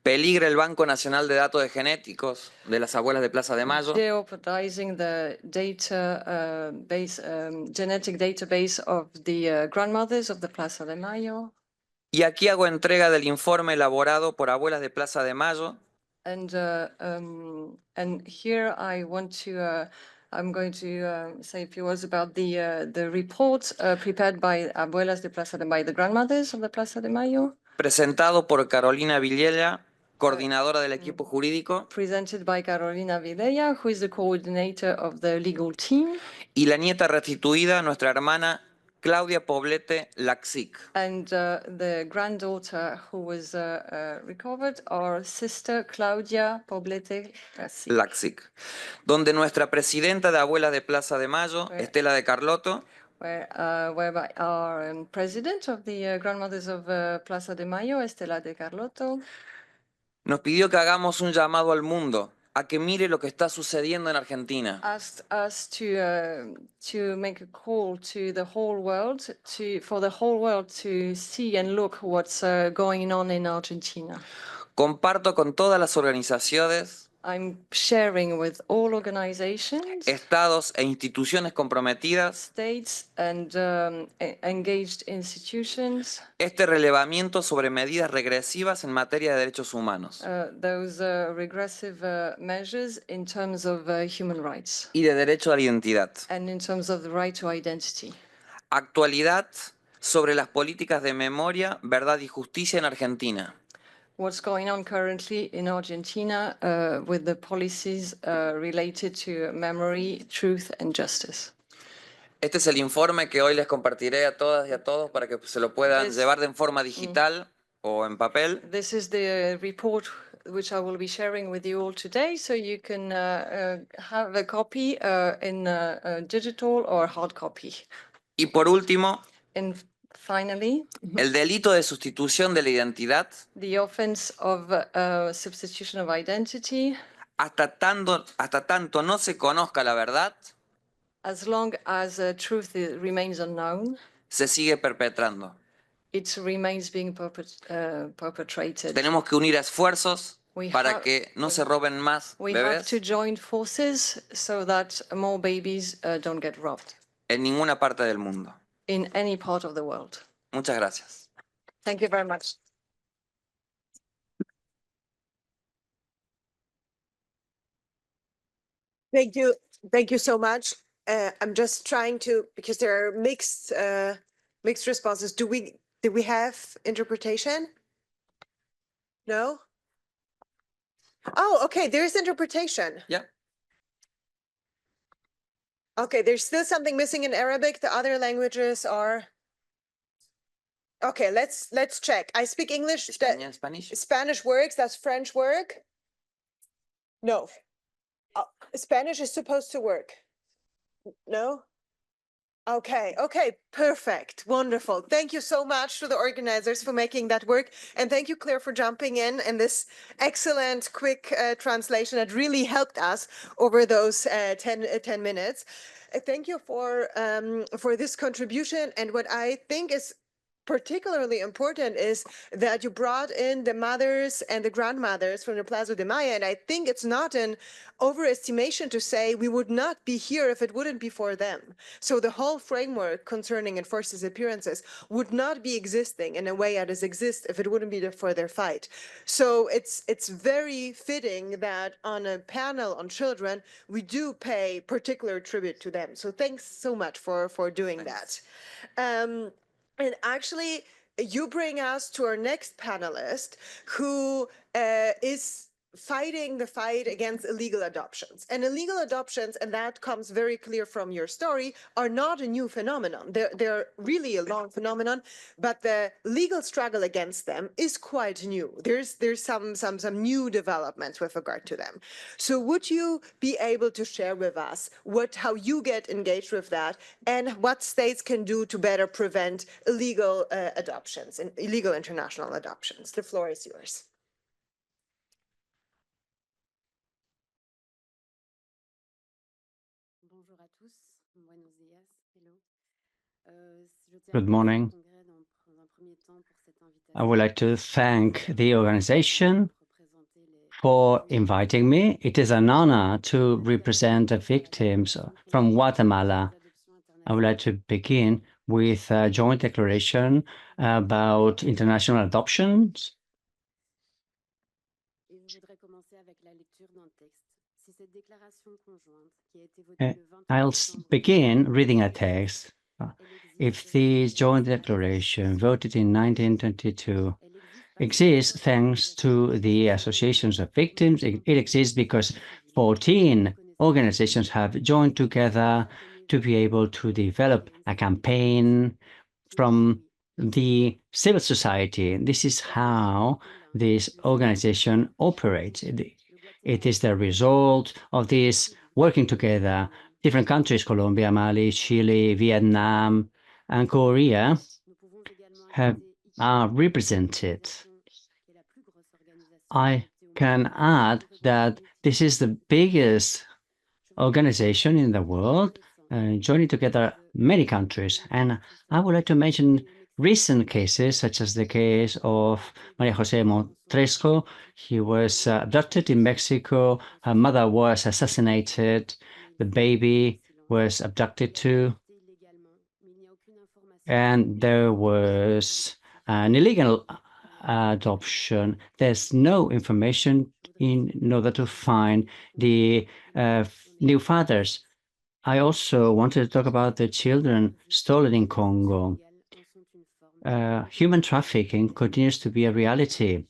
peligra el Banco Nacional de Datos de Genéticos de las abuelas de Plaza de Mayo,
jeopardizing the genetic database of the grandmothers of the Plaza de Mayo.
y aquí hago entrega del informe elaborado por abuelas de Plaza de Mayo
And here I want to, I'm going to say a few words about the report prepared by Abuelas de Plaza de Mayo, the grandmothers of the Plaza de Mayo,
presentado por Carolina Villela, coordinadora del equipo jurídico,
presented by Carolina Vidella, who is the coordinator of the legal team,
y la nieta restituida, nuestra hermana Claudia Poblete Laxic,
and the granddaughter who was recovered, our sister Claudia Poblete Laxic.
Laxic, donde nuestra presidenta de Abuelas de Plaza de Mayo, Estela de Carlotto,
whereby our president of the grandmothers of Plaza de Mayo, Estela de Carlotto,
nos pidió que hagamos un llamado al mundo a que mire lo que está sucediendo en Argentina.
asked us to make a call to the whole world, for the whole world to see and look what's going on in Argentina.
Comparto con todas las organizaciones,
I'm sharing with all organizations,
estados e instituciones comprometidas
states, and engaged institutions,
este relevamiento sobre medidas regresivas en materia de derechos humanos
those regressive measures in terms of human rights
y de derecho a la identidad.
and in terms of the right to identity.
Actualidad sobre las políticas de memoria, verdad y justicia en Argentina.
What's going on currently in Argentina with the policies related to memory, truth, and justice.
Este es el informe que hoy les compartiré a todas y a todos para que se lo puedan llevar de forma digital o en papel.
This is the report which I will be sharing with you all today, so you can have a copy in digital or hard copy.
Y por último,
And finally,
el delito de sustitución de la identidad,
the offense of substitution of identity,
hasta tanto no se conozca la verdad,
as long as truth remains unknown,
se sigue perpetrando.
it remains being perpetrated.
Tenemos que unir esfuerzos
We
para
have-
que no se roben más
We have to
bebés
join forces so that more babies don't get robbed
en ninguna parte del mundo.
in any part of the world.
Muchas gracias.
Thank you very much.
Thank you. Thank you so much. I'm just trying to, because there are mixed responses. Did we have interpretation? No? Oh, okay, there's interpretation.
Yeah.
Okay, there's still something missing in Arabic. The other languages are. Okay, let's check. I speak English.
Spanish.
Spanish works. Does French work? No. Spanish is supposed to work. No? Okay, perfect. Wonderful. Thank you so much to the organizers for making that work. And thank you, Claire, for jumping in this excellent, quick translation that really helped us over those 10 minutes. Thank you for this contribution. And what I think is particularly important is that you brought in the mothers and the grandmothers from the Plaza de Mayo. And I think it's not an overestimation to say we would not be here if it wouldn't be for them. So the whole framework concerning enforced disappearances would not be existing in a way that it exists if it wouldn't be for their fight. So it's very fitting that on a panel on children, we do pay particular tribute to them. So thanks so much for doing that. And actually, you bring us to our next panelist, who is fighting the fight against illegal adoptions. And illegal adoptions, and that comes very clear from your story, are not a new phenomenon. They're really a long phenomenon, but the legal struggle against them is quite new. There's some new developments with regard to them. So would you be able to share with us how you get engaged with that and what states can do to better prevent illegal adoptions and illegal international adoptions? The floor is yours.
Good morning. I would like to thank the organization for inviting me. It is an honor to represent the victims from Guatemala. I would like to begin with a joint declaration about international adoptions. I'll begin reading a text. If the joint declaration voted in 1922 exists thanks to the associations of victims, it exists because 14 organizations have joined together to be able to develop a campaign from the civil society. This is how this organization operates. It is the result of this working together. Different countries, Colombia, Mali, Chile, Vietnam, and Korea, are represented. I can add that this is the biggest organization in the world, joining together many countries. And I would like to mention recent cases, such as the case of Maria Jose Montresco. He was abducted in Mexico. Her mother was assassinated. The baby was abducted too. And there was an illegal adoption. There's no information in order to find the new fathers. I also wanted to talk about the children stolen in Congo. Human trafficking continues to be a reality.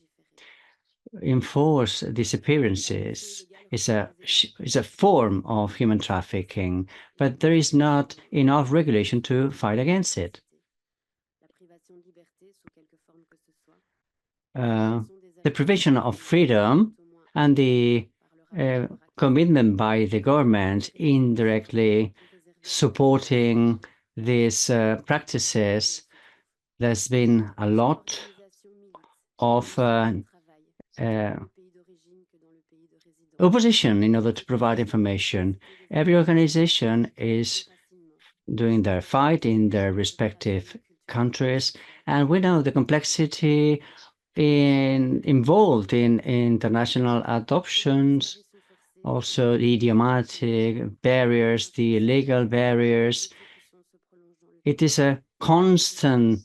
Enforced disappearances is a form of human trafficking, but there is not enough regulation to fight against it. The privation of freedom and the commitment by the government indirectly supporting these practices. There's been a lot of opposition in order to provide information. Every organization is doing their fight in their respective countries, and we know the complexity involved in international adoptions, also the idiomatic barriers, the legal barriers. It is a constant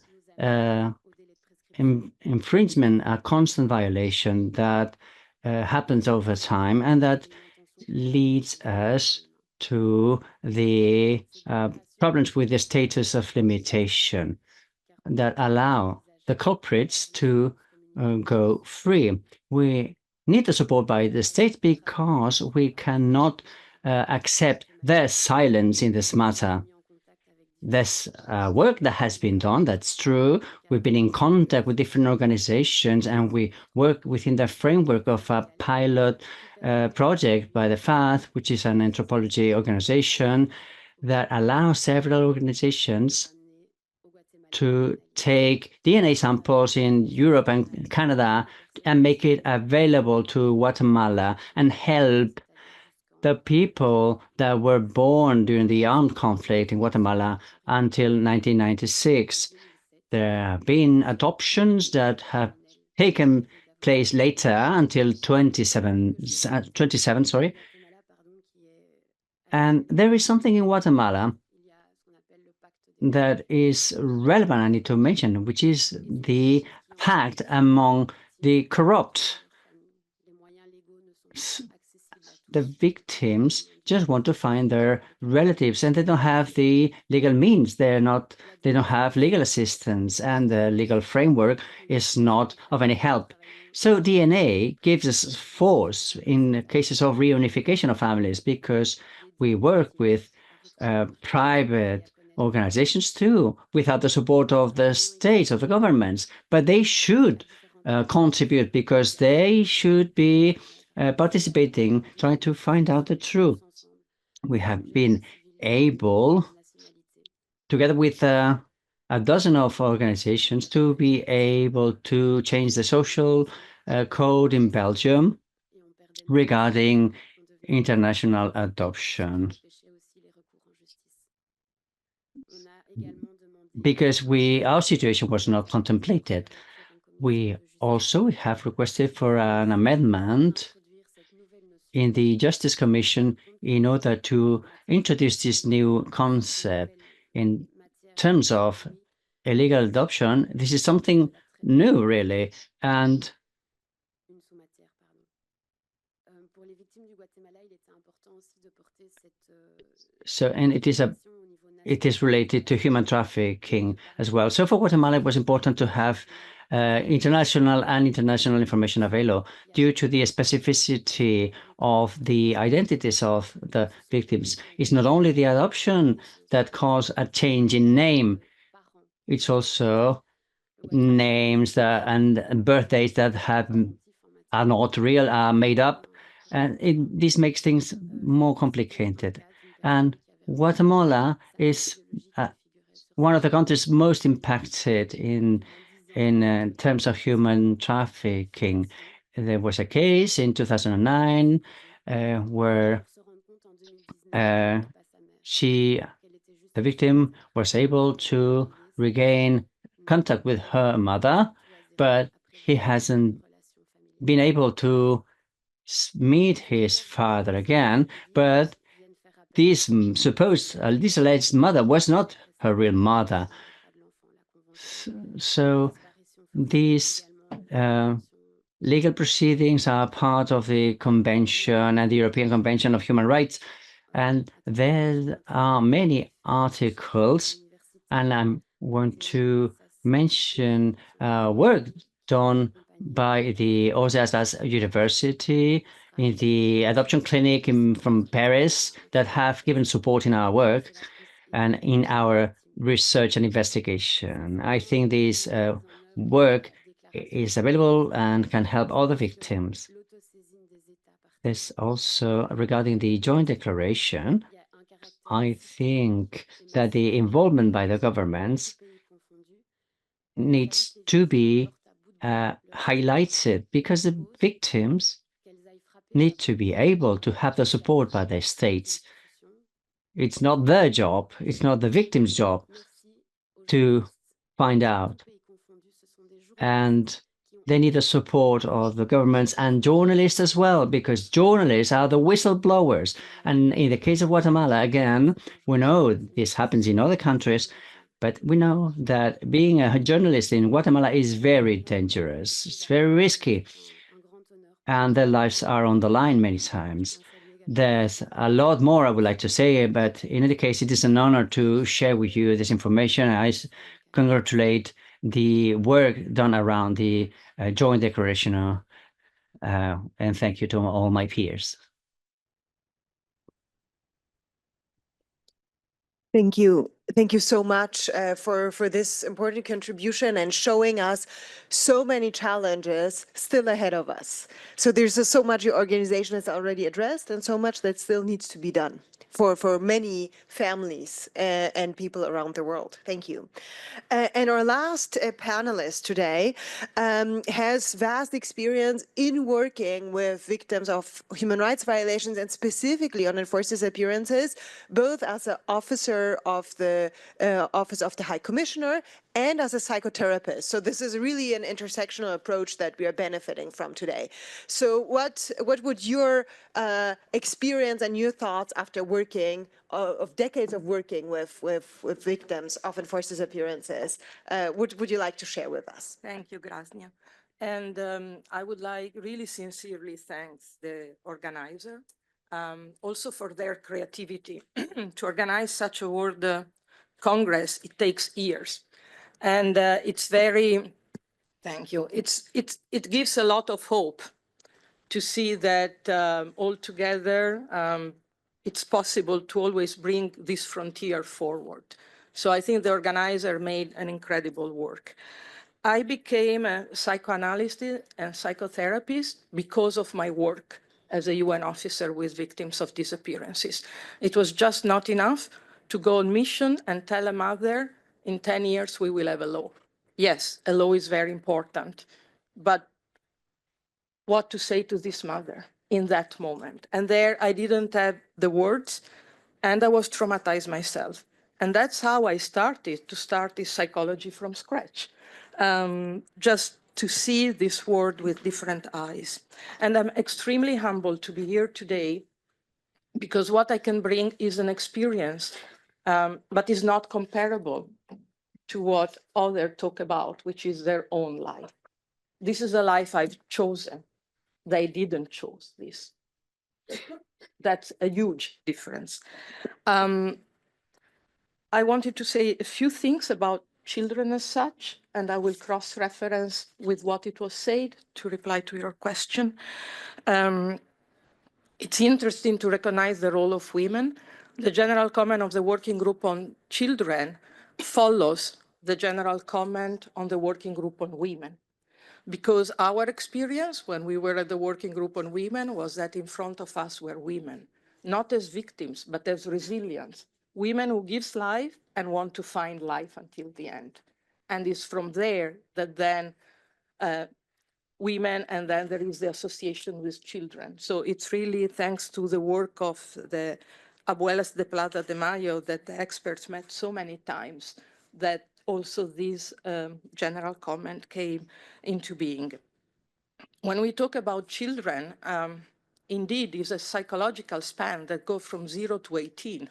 infringement, a constant violation that happens over time, and that leads us to the problems with the status of limitation that allow the culprits to go free. We need the support by the state because we cannot accept their silence in this matter. There's work that has been done, that's true. We've been in contact with different organizations, and we work within the framework of a pilot project by the FATH, which is an anthropology organization that allows several organizations to take DNA samples in Europe and Canada and make it available to Guatemala and help the people that were born during the armed conflict in Guatemala until 1996. There have been adoptions that have taken place later until 27, and there is something in Guatemala that is relevant, I need to mention, which is the fact among the corrupt. The victims just want to find their relatives, and they don't have the legal means. They don't have legal assistance, and the legal framework is not of any help. So DNA gives us force in cases of reunification of families, because we work with private organizations too, without the support of the states, of the governments, but they should contribute, because they should be participating, trying to find out the truth. We have been able, together with a dozen of organizations, to be able to change the social code in Belgium regarding international adoption. because our situation was not contemplated. We also have requested for an amendment in the Justice Commission in order to introduce this new concept in terms of illegal adoption. This is something new, really, and it is related to human trafficking as well. So for Guatemala, it was important to have international information available due to the specificity of the identities of the victims. It's not only the adoption that caused a change in name, it's also names and birthdays that are not real, are made up, and this makes things more complicated. And Guatemala is one of the countries most impacted in terms of human trafficking. There was a case in 2009 where the victim was able to regain contact with her mother, but he hasn't been able to meet his father again. But this alleged mother was not her real mother. So these legal proceedings are part of the Convention and the European Convention of Human Rights, and there are many articles, and I want to mention work done by the WGEID University in the adoption clinic from Paris that have given support in our work and in our research and investigation. I think this work is available and can help other victims. There's also, regarding the joint declaration, I think that the involvement by the governments needs to be highlighted, because the victims need to be able to have the support by their states. It's not their job, it's not the victim's job to find out. And they need the support of the governments and journalists as well, because journalists are the whistleblowers. And in the case of Guatemala, again, we know this happens in other countries, but we know that being a journalist in Guatemala is very dangerous. It's very risky. And their lives are on the line many times. There's a lot more I would like to say, but in any case, it is an honor to share with you this information. I congratulate the work done around the joint declaration, and thank you to all my peers.
Thank you. Thank you so much for this important contribution and showing us so many challenges still ahead of us. So there's so much your organization has already addressed and so much that still needs to be done for many families and people around the world. Thank you. And our last panelist today has vast experience in working with victims of human rights violations and specifically on enforced disappearances, both as an officer of the Office of the High Commissioner and as a psychotherapist. So this is really an intersectional approach that we are benefiting from today. So what would your experience and your thoughts after working of decades of working with victims of enforced disappearances would you like to share with us?
Thank you, Grażyna. And I would like really sincerely thank the organizer, also for their creativity. To organize such a World Congress, it takes years. And it's very, thank you, it gives a lot of hope to see that all together it's possible to always bring this frontier forward. So I think the organizer made an incredible work. I became a psychoanalyst and psychotherapist because of my work as a UN officer with victims of disappearances. It was just not enough to go on mission and tell a mother, in 10 years we will have a law. Yes, a law is very important, but what to say to this mother in that moment? And there I didn't have the words, and I was traumatized myself. And that's how I started to start this psychology from scratch, just to see this world with different eyes. And I'm extremely humbled to be here today because what I can bring is an experience, but is not comparable to what others talk about, which is their own life. This is a life I've chosen. They didn't choose this. That's a huge difference. I wanted to say a few things about children as such, and I will cross-reference with what it was said to reply to your question. It's interesting to recognize the role of women. The general comment of the working group on children follows the general comment on the working group on women. Because our experience when we were at the working group on women was that in front of us were women, not as victims, but as resilience. Women who gives life and want to find life until the end. And it's from there that then women, and then there is the association with children. So it's really thanks to the work of the Abuelas de Plata de Mayo that the experts met so many times that also this general comment came into being. When we talk about children, indeed, it's a psychological span that goes from 0 to 18.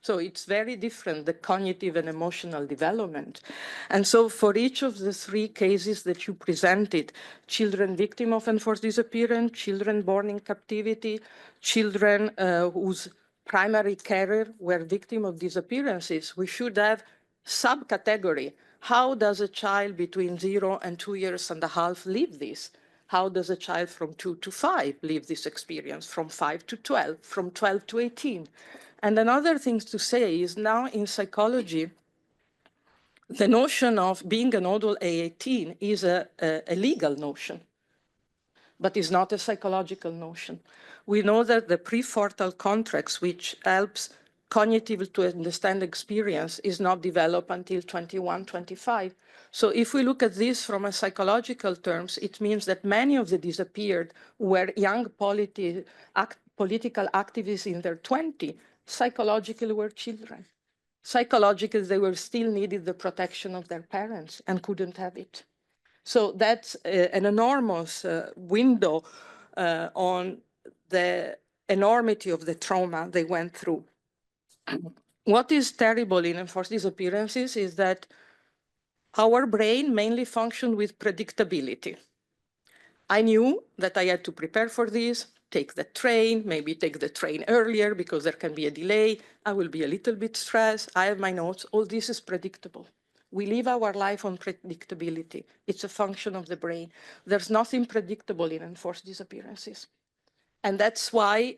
So it's very different, the cognitive and emotional development. And so for each of the three cases that you presented, children victim of enforced disappearance, children born in captivity, children whose primary carer were victim of disappearances, we should have subcategory. How does a child between 0 and 2 years and a half live this? How does a child from 2 to 5 live this experience? From 5 to 12, from 12 to 18. And another thing to say is now in psychology, the notion of being an adult at 18 is a legal notion, but is not a psychological notion. We know that the prefrontal cortex, which helps cognitive to understand experience, is not developed until 21, 25. So if we look at this from a psychological terms, it means that many of the disappeared were young political activists in their 20s, psychologically were children. Psychologically, they were still needed the protection of their parents and couldn't have it. So that's an enormous window on the enormity of the trauma they went through. What is terrible in enforced disappearances is that our brain mainly functions with predictability. I knew that I had to prepare for this, take the train, maybe take the train earlier because there can be a delay. I will be a little bit stressed. I have my notes. All this is predictable. We live our life on predictability. It's a function of the brain. There's nothing predictable in enforced disappearances. And that's why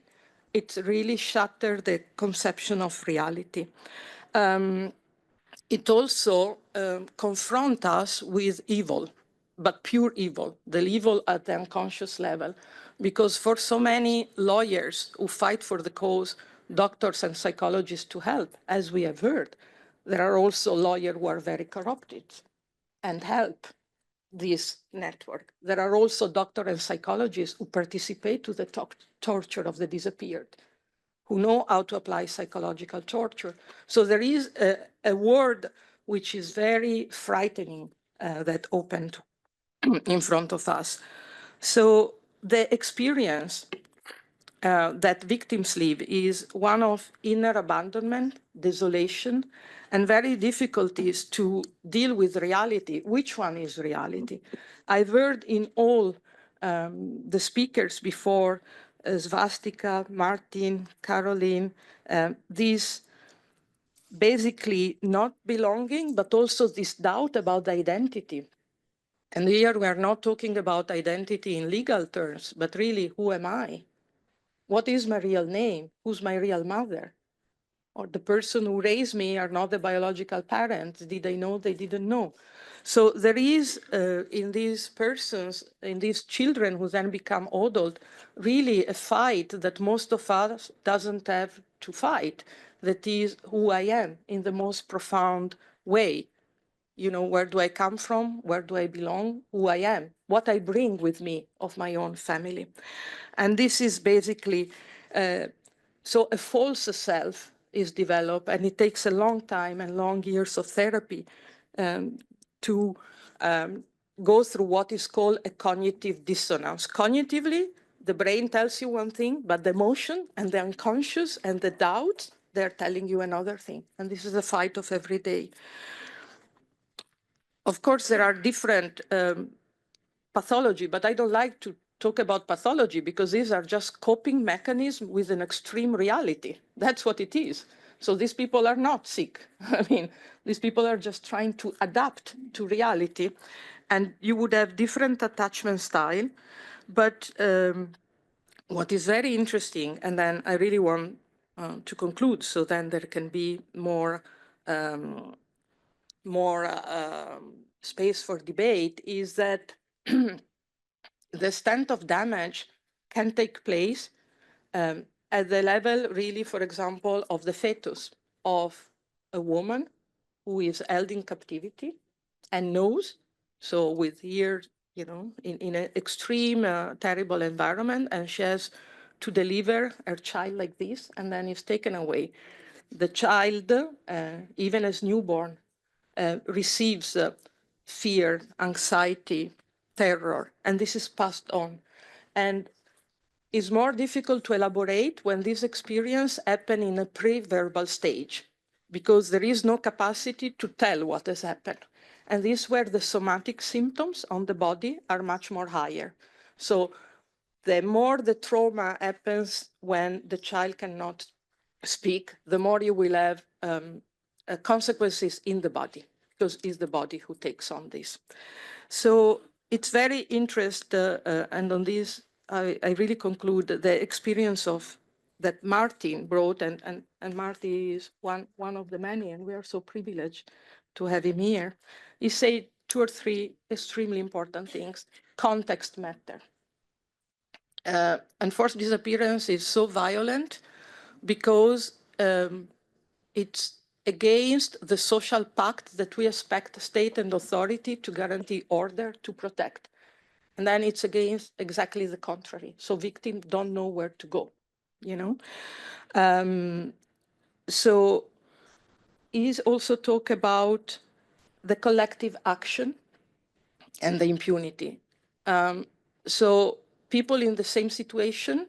it really shattered the conception of reality. It also confronts us with evil, but pure evil, the evil at the unconscious level. Because for so many lawyers who fight for the cause, doctors and psychologists to help, as we have heard, there are also lawyers who are very corrupted and help this network. There are also doctors and psychologists who participate to the torture of the disappeared, who know how to apply psychological torture. So there is a world which is very frightening that opened in front of us. So the experience that victims live is one of inner abandonment, desolation, and very difficulties to deal with reality. Which one is reality? I've heard in all the speakers before, Swastika, Martin, Coline, this basically not belonging, but also this doubt about identity. And here we are not talking about identity in legal terms, but really, who am I? What is my real name? Who's my real mother? Or the person who raised me are not the biological parents. Did they know? They didn't know. So there is in these persons, in these children who then become adult, really a fight that most of us doesn't have to fight. That is who I am in the most profound way. You know, where do I come from? Where do I belong? Who I am? What I bring with me of my own family. And this is basically, so a false self is developed, and it takes a long time and long years of therapy to go through what is called a cognitive dissonance. Cognitively, the brain tells you one thing, but the emotion and the unconscious and the doubts, they're telling you another thing. And this is a fight of every day. Of course, there are different pathology, but I don't like to talk about pathology because these are just coping mechanisms with an extreme reality. That's what it is. So these people are not sick. I mean, these people are just trying to adapt to reality. And you would have different attachment style. But what is very interesting, and then I really want to conclude, so then there can be more space for debate, is that the extent of damage can take place at the level, really, for example, of the fetus of a woman who is held in captivity and knows, so with years, you know, in an extreme, terrible environment, and she has to deliver her child like this, and then it's taken away. The child, even as newborn, receives fear, anxiety, terror, and this is passed on. And it's more difficult to elaborate when this experience happens in a pre-verbal stage, because there is no capacity to tell what has happened. And this is where the somatic symptoms on the body are much more higher. So the more the trauma happens when the child cannot speak, the more you will have consequences in the body, because it's the body who takes on this. So it's very interesting, and on this, I really conclude the experience of that Martin brought, and Martin is one of the many, and we are so privileged to have him here. He said 2 or 3 extremely important things. Context matter. Enforced disappearance is so violent because it's against the social pact that we expect state and authority to guarantee order, to protect. And then it's against exactly the contrary. So victims don't know where to go, you know? So he's also talk about the collective action and the impunity. So people in the same situation,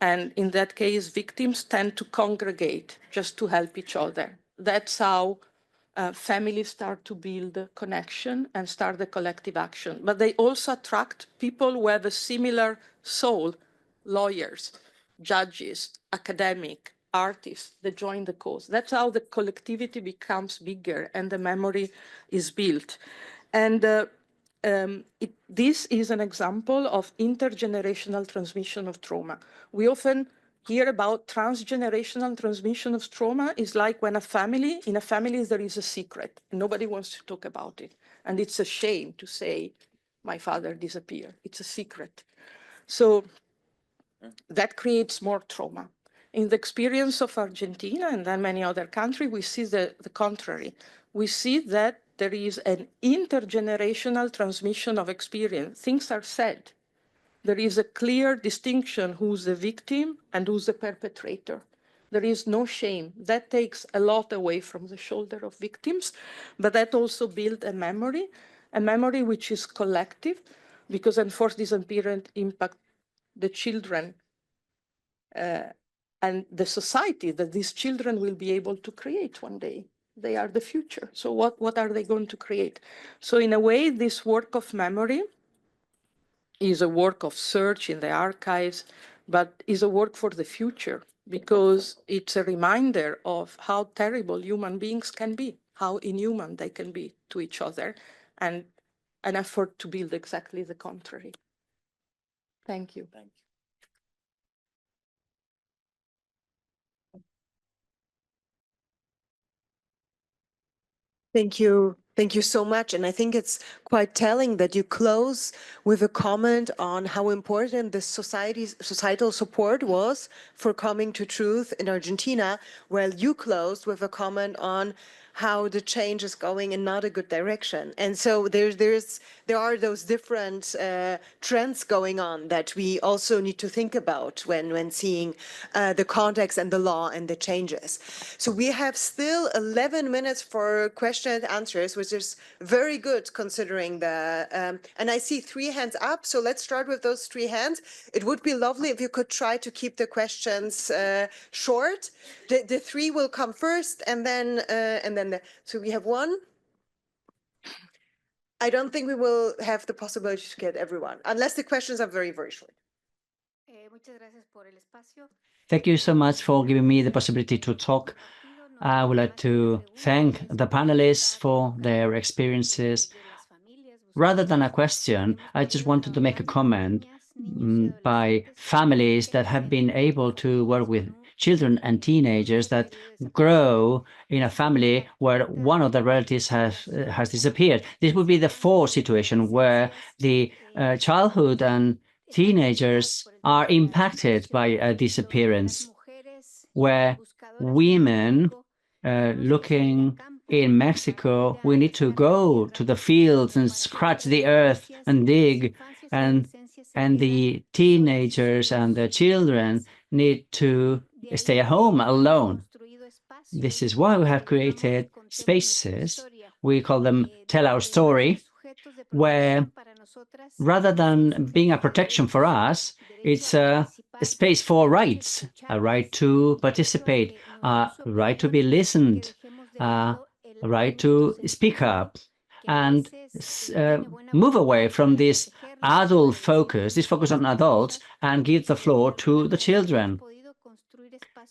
and in that case, victims tend to congregate just to help each other. That's how families start to build a connection and start the collective action. But they also attract people who have a similar soul, lawyers, judges, academic, artists that join the cause. That's how the collectivity becomes bigger and the memory is built. And this is an example of intergenerational transmission of trauma. We often hear about transgenerational transmission of trauma. Is like when in a family there is a secret, and nobody wants to talk about it. And it's a shame to say, my father disappeared. It's a secret. So that creates more trauma. In the experience of Argentina and then many other countries, we see the contrary. We see that there is an intergenerational transmission of experience. Things are said. There is a clear distinction who's the victim and who's the perpetrator. There is no shame. That takes a lot away from the shoulder of victims, but that also builds a memory which is collective, because enforced disappearance impact the children and the society that these children will be able to create one day. They are the future. So what are they going to create? So in a way, this work of memory is a work of search in the archives, but is a work for the future, because it's a reminder of how terrible human beings can be, how inhuman they can be to each other, and an effort to build exactly the contrary. Thank you. Thank you.
Thank you. Thank you so much. And I think it's quite telling that you close with a comment on how important the societal support was for coming to truth in Argentina, while you closed with a comment on how the change is going in not a good direction. And so there are those different trends going on that we also need to think about when seeing the context and the law and the changes. So we have still 11 minutes for question and answers, which is very good considering and I see 3 hands up. So let's start with those 3 hands. It would be lovely if you could try to keep the questions short. The 3 will come first, and then so we have 1. I don't think we will have the possibility to get everyone, unless the questions are very, very short.
Thank you so much for giving me the possibility to talk. I would like to thank the panelists for their experiences. Rather than a question, I just wanted to make a comment by families that have been able to work with children and teenagers that grow in a family where one of the relatives has disappeared. This would be the 4th situation where the childhood and teenagers are impacted by a disappearance, where women looking in Mexico, we need to go to the fields and scratch the earth and dig, and the teenagers and the children need to stay at home alone. This is why we have created spaces. We call them Tell Our Story, where rather than being a protection for us, it's a space for rights, a right to participate, a right to be listened, a right to speak up, and move away from this adult focus, this focus on adults, and give the floor to the children.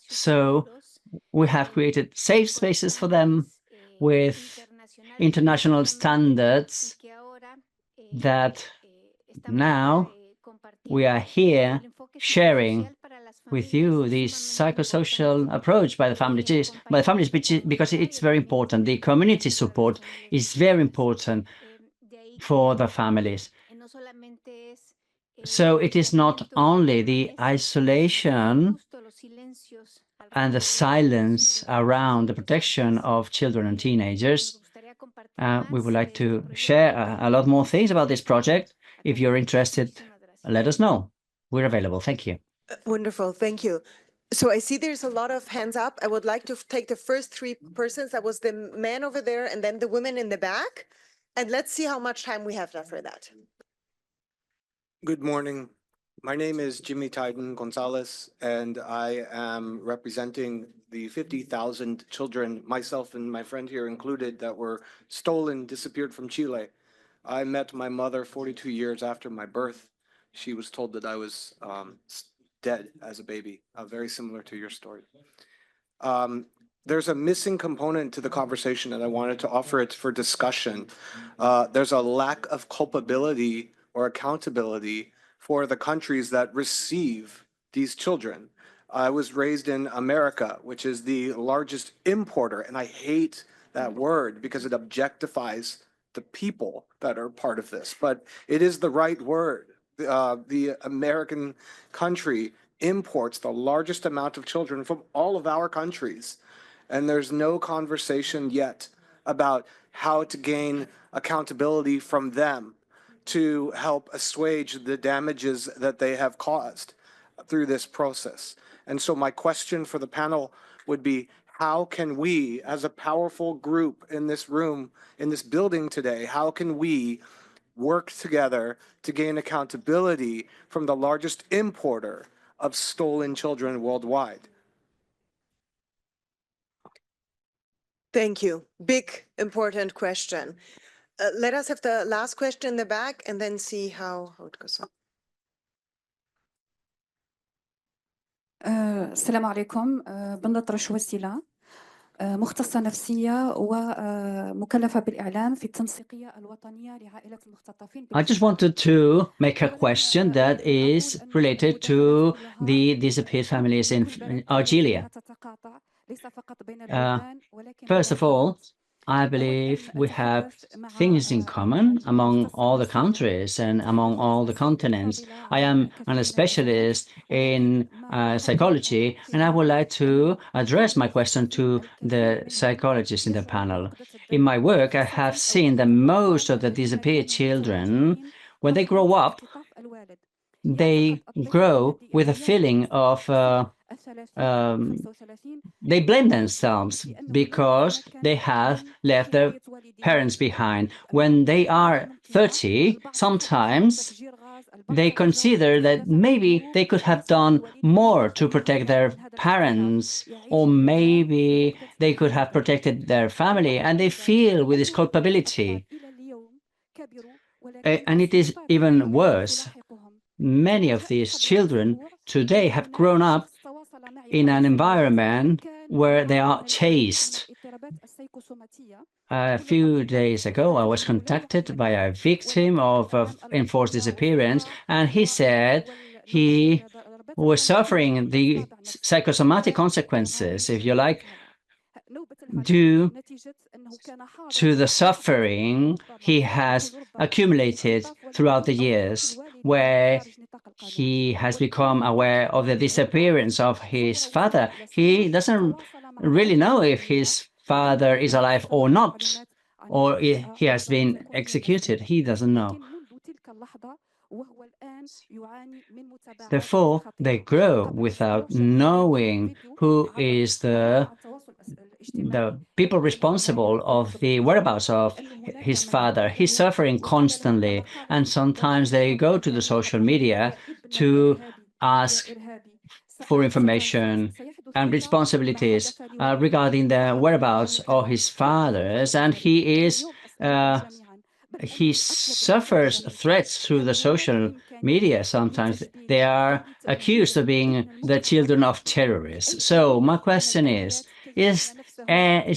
So we have created safe spaces for them with international standards that now we are here sharing with you this psychosocial approach by the families, because it's very important. The community support is very important for the families. So it is not only the isolation and the silence around the protection of children and teenagers. We would like to share a lot more things about this project. If you're interested, let us know. We're available. Thank you.
Wonderful. Thank you. So I see there's a lot of hands up. I would like to take the first 3 persons. That was the man over there and then the women in the back. And let's see how much time we have left for that.
Good morning. My name is Jimmy Tyden Gonzalez, and I am representing the 50,000 children, myself and my friend here included, that were stolen, disappeared from Chile. I met my mother 42 years after my birth. She was told that I was dead as a baby, very similar to your story. There's a missing component to the conversation, and I wanted to offer it for discussion. There's a lack of culpability or accountability for the countries that receive these children. I was raised in America, which is the largest importer, and I hate that word because it objectifies the people that are part of this, but it is the right word. The American country imports the largest amount of children from all of our countries, and there's no conversation yet about how to gain accountability from them to help assuage the damages that they have caused through this process. And so my question for the panel would be, how can we, as a powerful group in this room, in this building today, how can we work together to gain accountability from the largest importer of stolen children worldwide?
Thank you. Big, important question. Let us have the last question in the back and then see how it goes on.
السلام عليكم. بنت رشوة مختصة نفسية ومكلفة بالإعلام في التنسيقية الوطنية لعائلة المختطفين.
I just wanted to make a question that is related to the disappeared families in Algeria. First of all, I believe we have things in common among all the countries and among all the continents. I am a specialist in psychology, and I would like to address my question to the psychologists in the panel. In my work, I have seen that most of the disappeared children, when they grow up, they grow with a feeling of they blame themselves because they have left their parents behind. When they are 30, sometimes they consider that maybe they could have done more to protect their parents, or maybe they could have protected their family, and they feel with this culpability. And it is even worse. Many of these children today have grown up in an environment where they are chased. A few days ago, I was contacted by a victim of enforced disappearance, and he said he was suffering the psychosomatic consequences, if you like, due to the suffering he has accumulated throughout the years, where he has become aware of the disappearance of his father. He doesn't really know if his father is alive or not, or if he has been executed. He doesn't know. Therefore, they grow without knowing who is the people responsible of the whereabouts of his father. He's suffering constantly, and sometimes they go to the social media to ask for information and responsibilities regarding the whereabouts of his fathers, and he suffers threats through the social media. Sometimes they are accused of being the children of terrorists. So my question is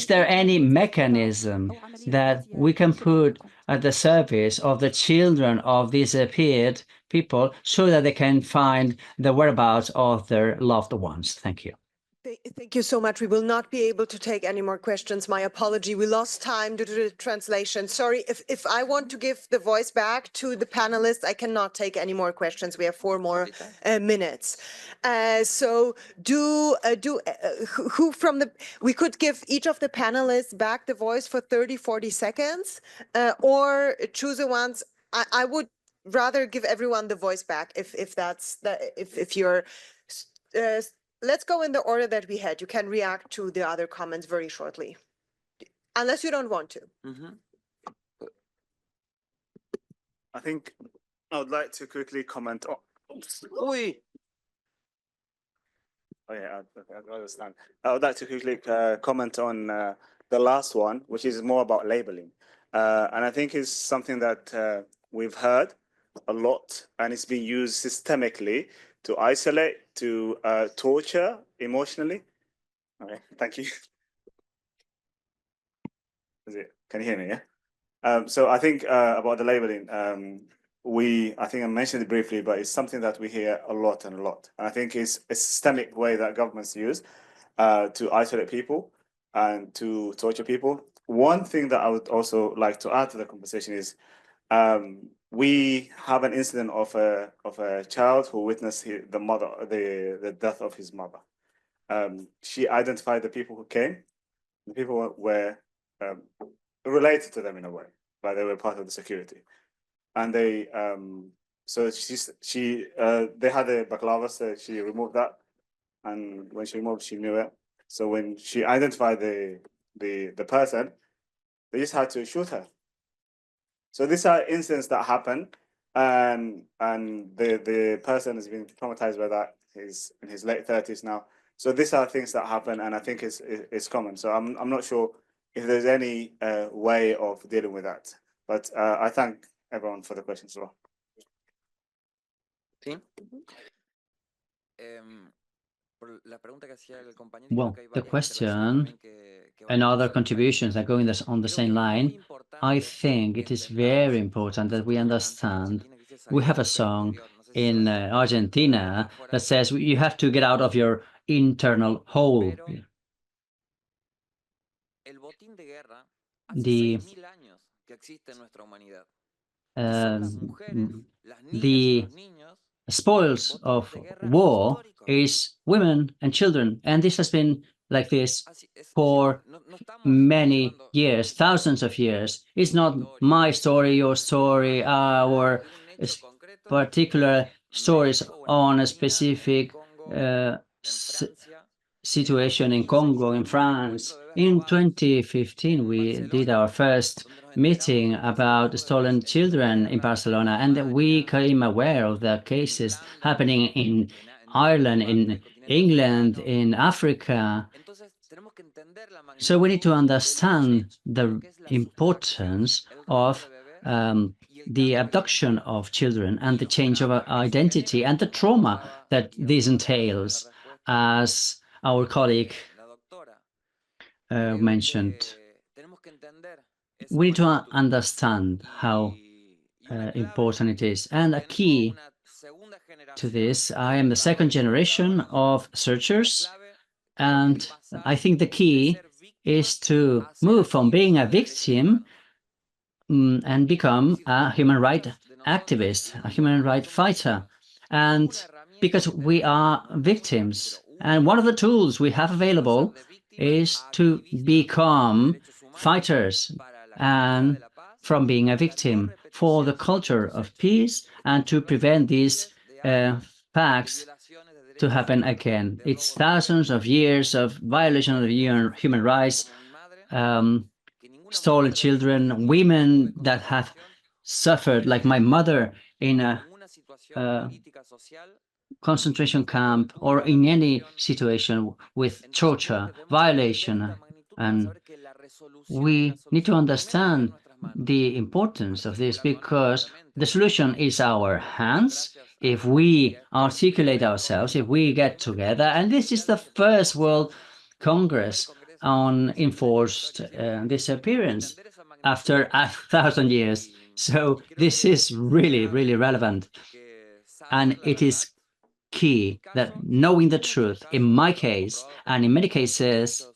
there any mechanism that we can put at the service of the children of disappeared people so that they can find the whereabouts of their loved ones? Thank you.
Thank you so much. We will not be able to take any more questions. My apology. We lost time due to the translation. Sorry, if I want to give the voice back to the panelists, I cannot take any more questions. We have 4 more minutes. So who from the, we could give each of the panelists back the voice for 30, 40 seconds, or choose the ones. I would rather give everyone the voice back if that's, if you're, let's go in the order that we had. You can react to the other comments very shortly, unless you don't want to.
I think I would like to quickly comment on. Oh yeah, I understand. I would like to quickly comment on the last one, which is more about labeling, and I think it's something that we've heard a lot, and it's been used systemically to isolate, to torture emotionally. Okay, thank you. Can you hear me? Yeah. So I think about the labeling, I think I mentioned it briefly, but it's something that we hear a lot and a lot. And I think it's a systemic way that governments use to isolate people and to torture people. One thing that I would also like to add to the conversation is we have an incident of a child who witnessed the death of his mother. She identified the people who came. The people were related to them in a way, but they were part of the security. And they so they had a baklava, so she removed that, and when she removed, she knew it. So when she identified the person, they just had to shoot her. So these are incidents that happen, and the person has been traumatized by that. He's in his late 30s now. So these are things that happen, and I think it's common. So I'm not sure if there's any way of dealing with that. But I thank everyone for the questions as well.
¿Sí?
Well, the question and other contributions that go on the same line, I think it is very important that we understand. We have a song in Argentina that says you have to get out of your internal hole. the spoils of war is women and children, and this has been like this for many years, thousands of years. It's not my story, your story, our particular stories on a specific situation in Congo, in France. In 2015, we did our first meeting about stolen children in Barcelona, and we became aware of the cases happening in Ireland, in England, in Africa. So we need to understand the importance of the abduction of children and the change of identity and the trauma that this entails, as our colleague mentioned. We need to understand how important it is. And a key to this, I am the second generation of searchers, and I think the key is to move from being a victim and become a human rights activist, a human rights fighter. And because we are victims, and one of the tools we have available is to become fighters and from being a victim for the culture of peace and to prevent these facts to happen again. It's thousands of years of violation of human rights, stolen children, women that have suffered, like my mother, in a concentration camp or in any situation with torture, violation. And we need to understand the importance of this because the solution is our hands. If we articulate ourselves, if we get together, and this is the first World Congress on enforced disappearance after 1,000 years. So this is really, really relevant. And it is key that knowing the truth, in my case, and in many cases,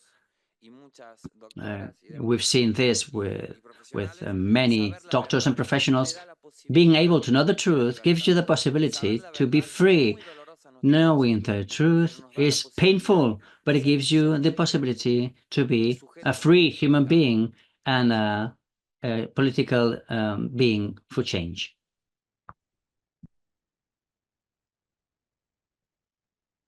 we've seen this with many doctors and professionals, being able to know the truth gives you the possibility to be free. Knowing the truth is painful, but it gives you the possibility to be a free human being and a political being for change.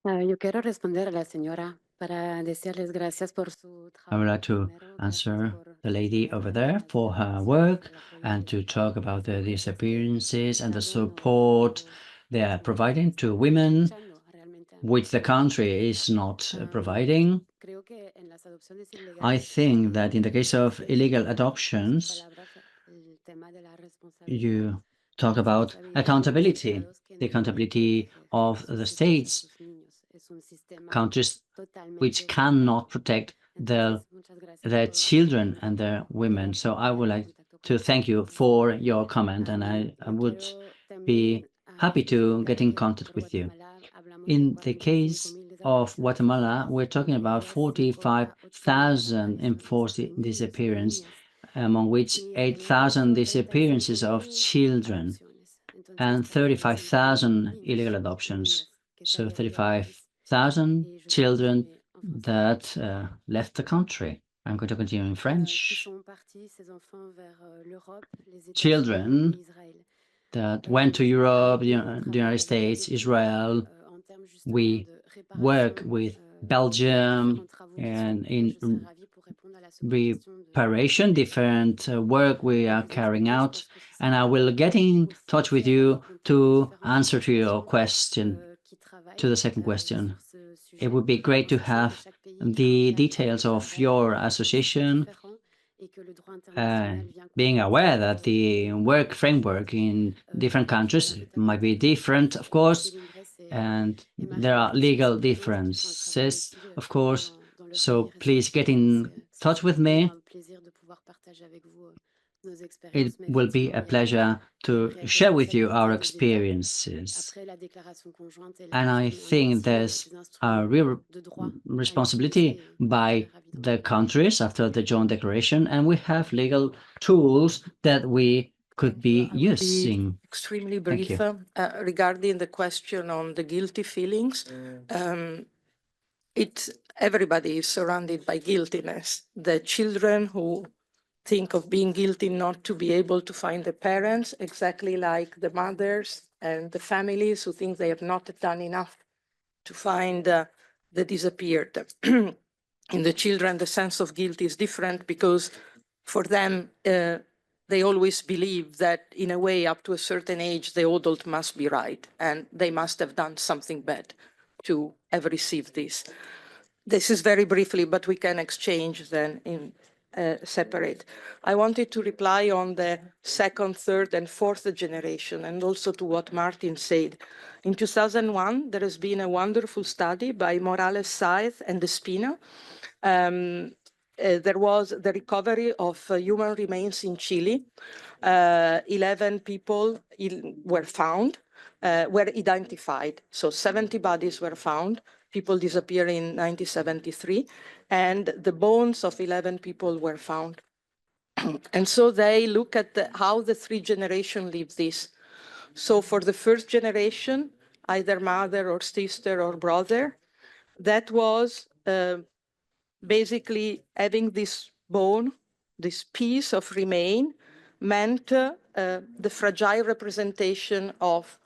Yo quiero responder a la señora para decirles gracias por su trabajo.
I would like to answer the lady over there for her work and to talk about the disappearances and the support they are providing to women, which the country is not providing. I think that in the case of illegal adoptions, you talk about accountability, the accountability of the states, countries which cannot protect their children and their women. So I would like to thank you for your comment, and I would be happy to get in contact with you. In the case of Guatemala, we're talking about 45,000 enforced disappearances, among which 8,000 disappearances of children and 35,000 illegal adoptions. So 35,000 children that left the country. I'm going to continue in French. Children that went to Europe, the United States, Israel. We work with Belgium and in reparation, different work we are carrying out. And I will get in touch with you to answer to your question, to the second question. It would be great to have the details of your association, being aware that the work framework in different countries might be different, of course, and there are legal differences, of course. So please get in touch with me. it will be a pleasure to share with you our experiences. And I think there's a real responsibility by the countries after the joint declaration, and we have legal tools that we could be using.
Extremely brief regarding the question on the guilty feelings. Everybody is surrounded by guiltiness. The children who think of being guilty not to be able to find the parents, exactly like the mothers and the families who think they have not done enough to find the disappeared. In the children, the sense of guilt is different because for them, they always believe that in a way, up to a certain age, the adult must be right and they must have done something bad to have received this. This is very briefly, but we can exchange then in separate. I wanted to reply on the second, third, and fourth generation, and also to what Martin said. In 2001, there has been a wonderful study by Morales Saez and Espina. There was the recovery of human remains in Chile. 11 people were found, were identified. So 70 bodies were found. People disappeared in 1973, and the bones of 11 people were found. And so they look at how the three generations live this. So for the first generation, either mother or sister or brother, that was basically having this bone, this piece of remain, meant the fragile representation of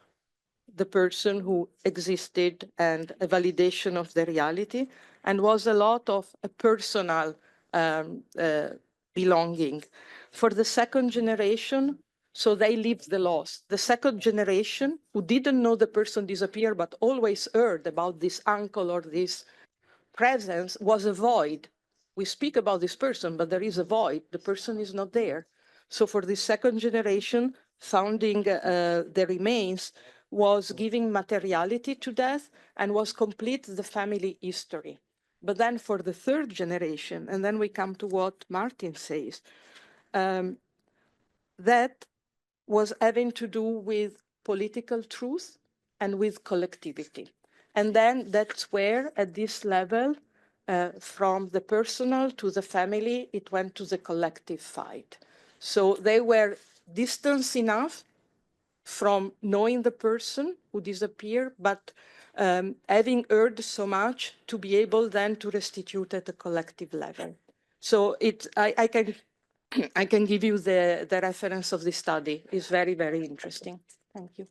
the person who existed and a validation of the reality, and was a lot of a personal belonging. For the second generation, so they lived the loss. The second generation, who didn't know the person disappeared, but always heard about this uncle or this presence, was a void. We speak about this person, but there is a void. The person is not there. So for the second generation, founding the remains was giving materiality to death and was complete the family history. But then for the third generation, and then we come to what Martin says, that was having to do with political truth and with collectivity. And then that's where, at this level, from the personal to the family, it went to the collective fight. So they were distant enough from knowing the person who disappeared, but having heard so much to be able then to restitute at a collective level. So I can give you the reference of this study. It's very, very interesting. Thank you.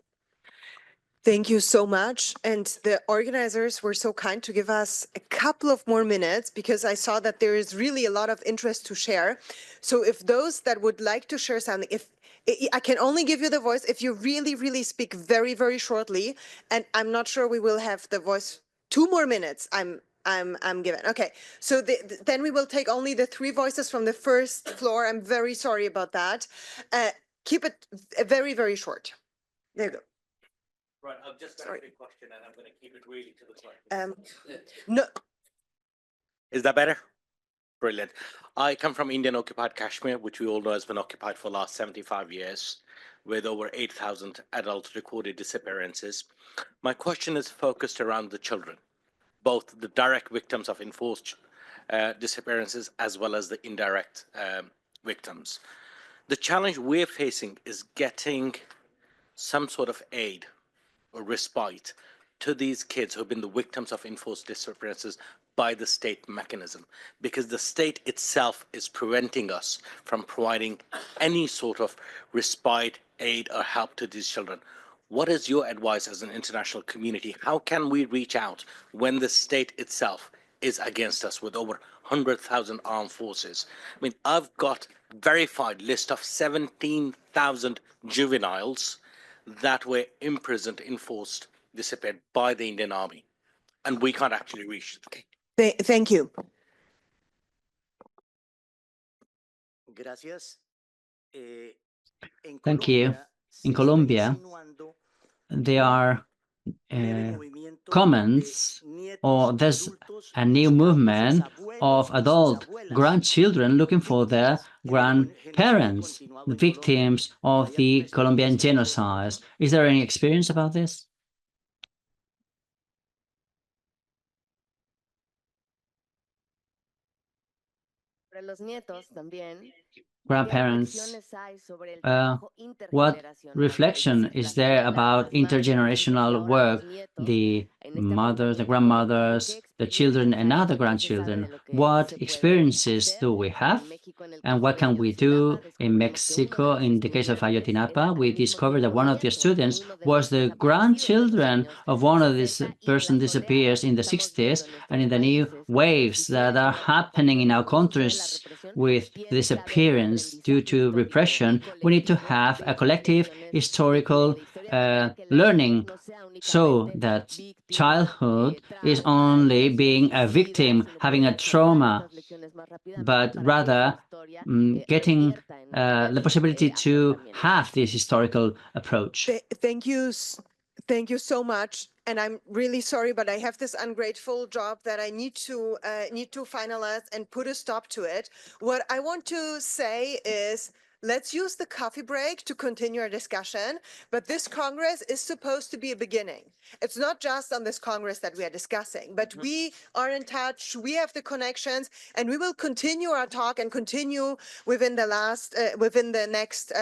Thank you so much. And the organizers were so kind to give us a couple of more minutes because I saw that there is really a lot of interest to share. So if those that would like to share something, if I can only give you the voice if you really, really speak very, very shortly. And I'm not sure we will have the voice. 2 more minutes I'm given. Okay, so then we will take only the 3 voices from the first floor. I'm very sorry about that. Keep it very, very short. There you go.
Right, I've just got a big question and I'm going to keep it really to the point.
No.
Is that better? Brilliant. I come from Indian occupied Kashmir, which we all know has been occupied for the last 75 years, with over 8,000 adult recorded disappearances. My question is focused around the children, both the direct victims of enforced disappearances as well as the indirect victims. The challenge we're facing is getting some sort of aid or respite to these kids who have been the victims of enforced disappearances by the state mechanism, because the state itself is preventing us from providing any sort of respite, aid, or help to these children. What is your advice as an international community? How can we reach out when the state itself is against us with over 100,000 armed forces? I mean, I've got verified list of 17,000 juveniles that were imprisoned, enforced, disappeared by the Indian Army, and we can't actually reach them.
Thank you.
Thank you. In Colombia, there are comments, or there's a new movement of adult grandchildren looking for their grandparents, the victims of the Colombian genocide. Is there any experience about this? Grandparents, what reflection is there about intergenerational work, the mothers, the grandmothers, the children, and other grandchildren? What experiences do we have, and what can we do? In Mexico, in the case of Ayotzinapa, we discovered that one of the students was the grandchildren of one of these person disappears in the 60s, and in the new waves that are happening in our countries with disappearance due to repression, we need to have a collective historical learning so that childhood is only being a victim, having a trauma, but rather getting the possibility to have this historical approach.
Thank you. Thank you so much. And I'm really sorry, but I have this ungrateful job that I need to finalize and put a stop to it. What I want to say is, let's use the coffee break to continue our discussion, but this Congress is supposed to be a beginning. It's not just on this Congress that we are discussing, but we are in touch, we have the connections, and we will continue our talk and continue within the next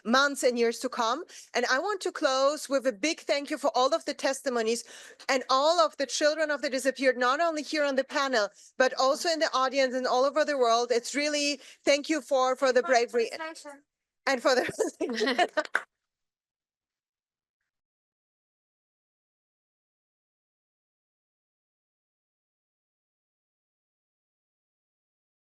months and years to come. And I want to close with a big thank you for all of the testimonies and all of the children of the disappeared, not only here on the panel, but also in the audience and all over the world. It's really, thank you for the bravery. And for the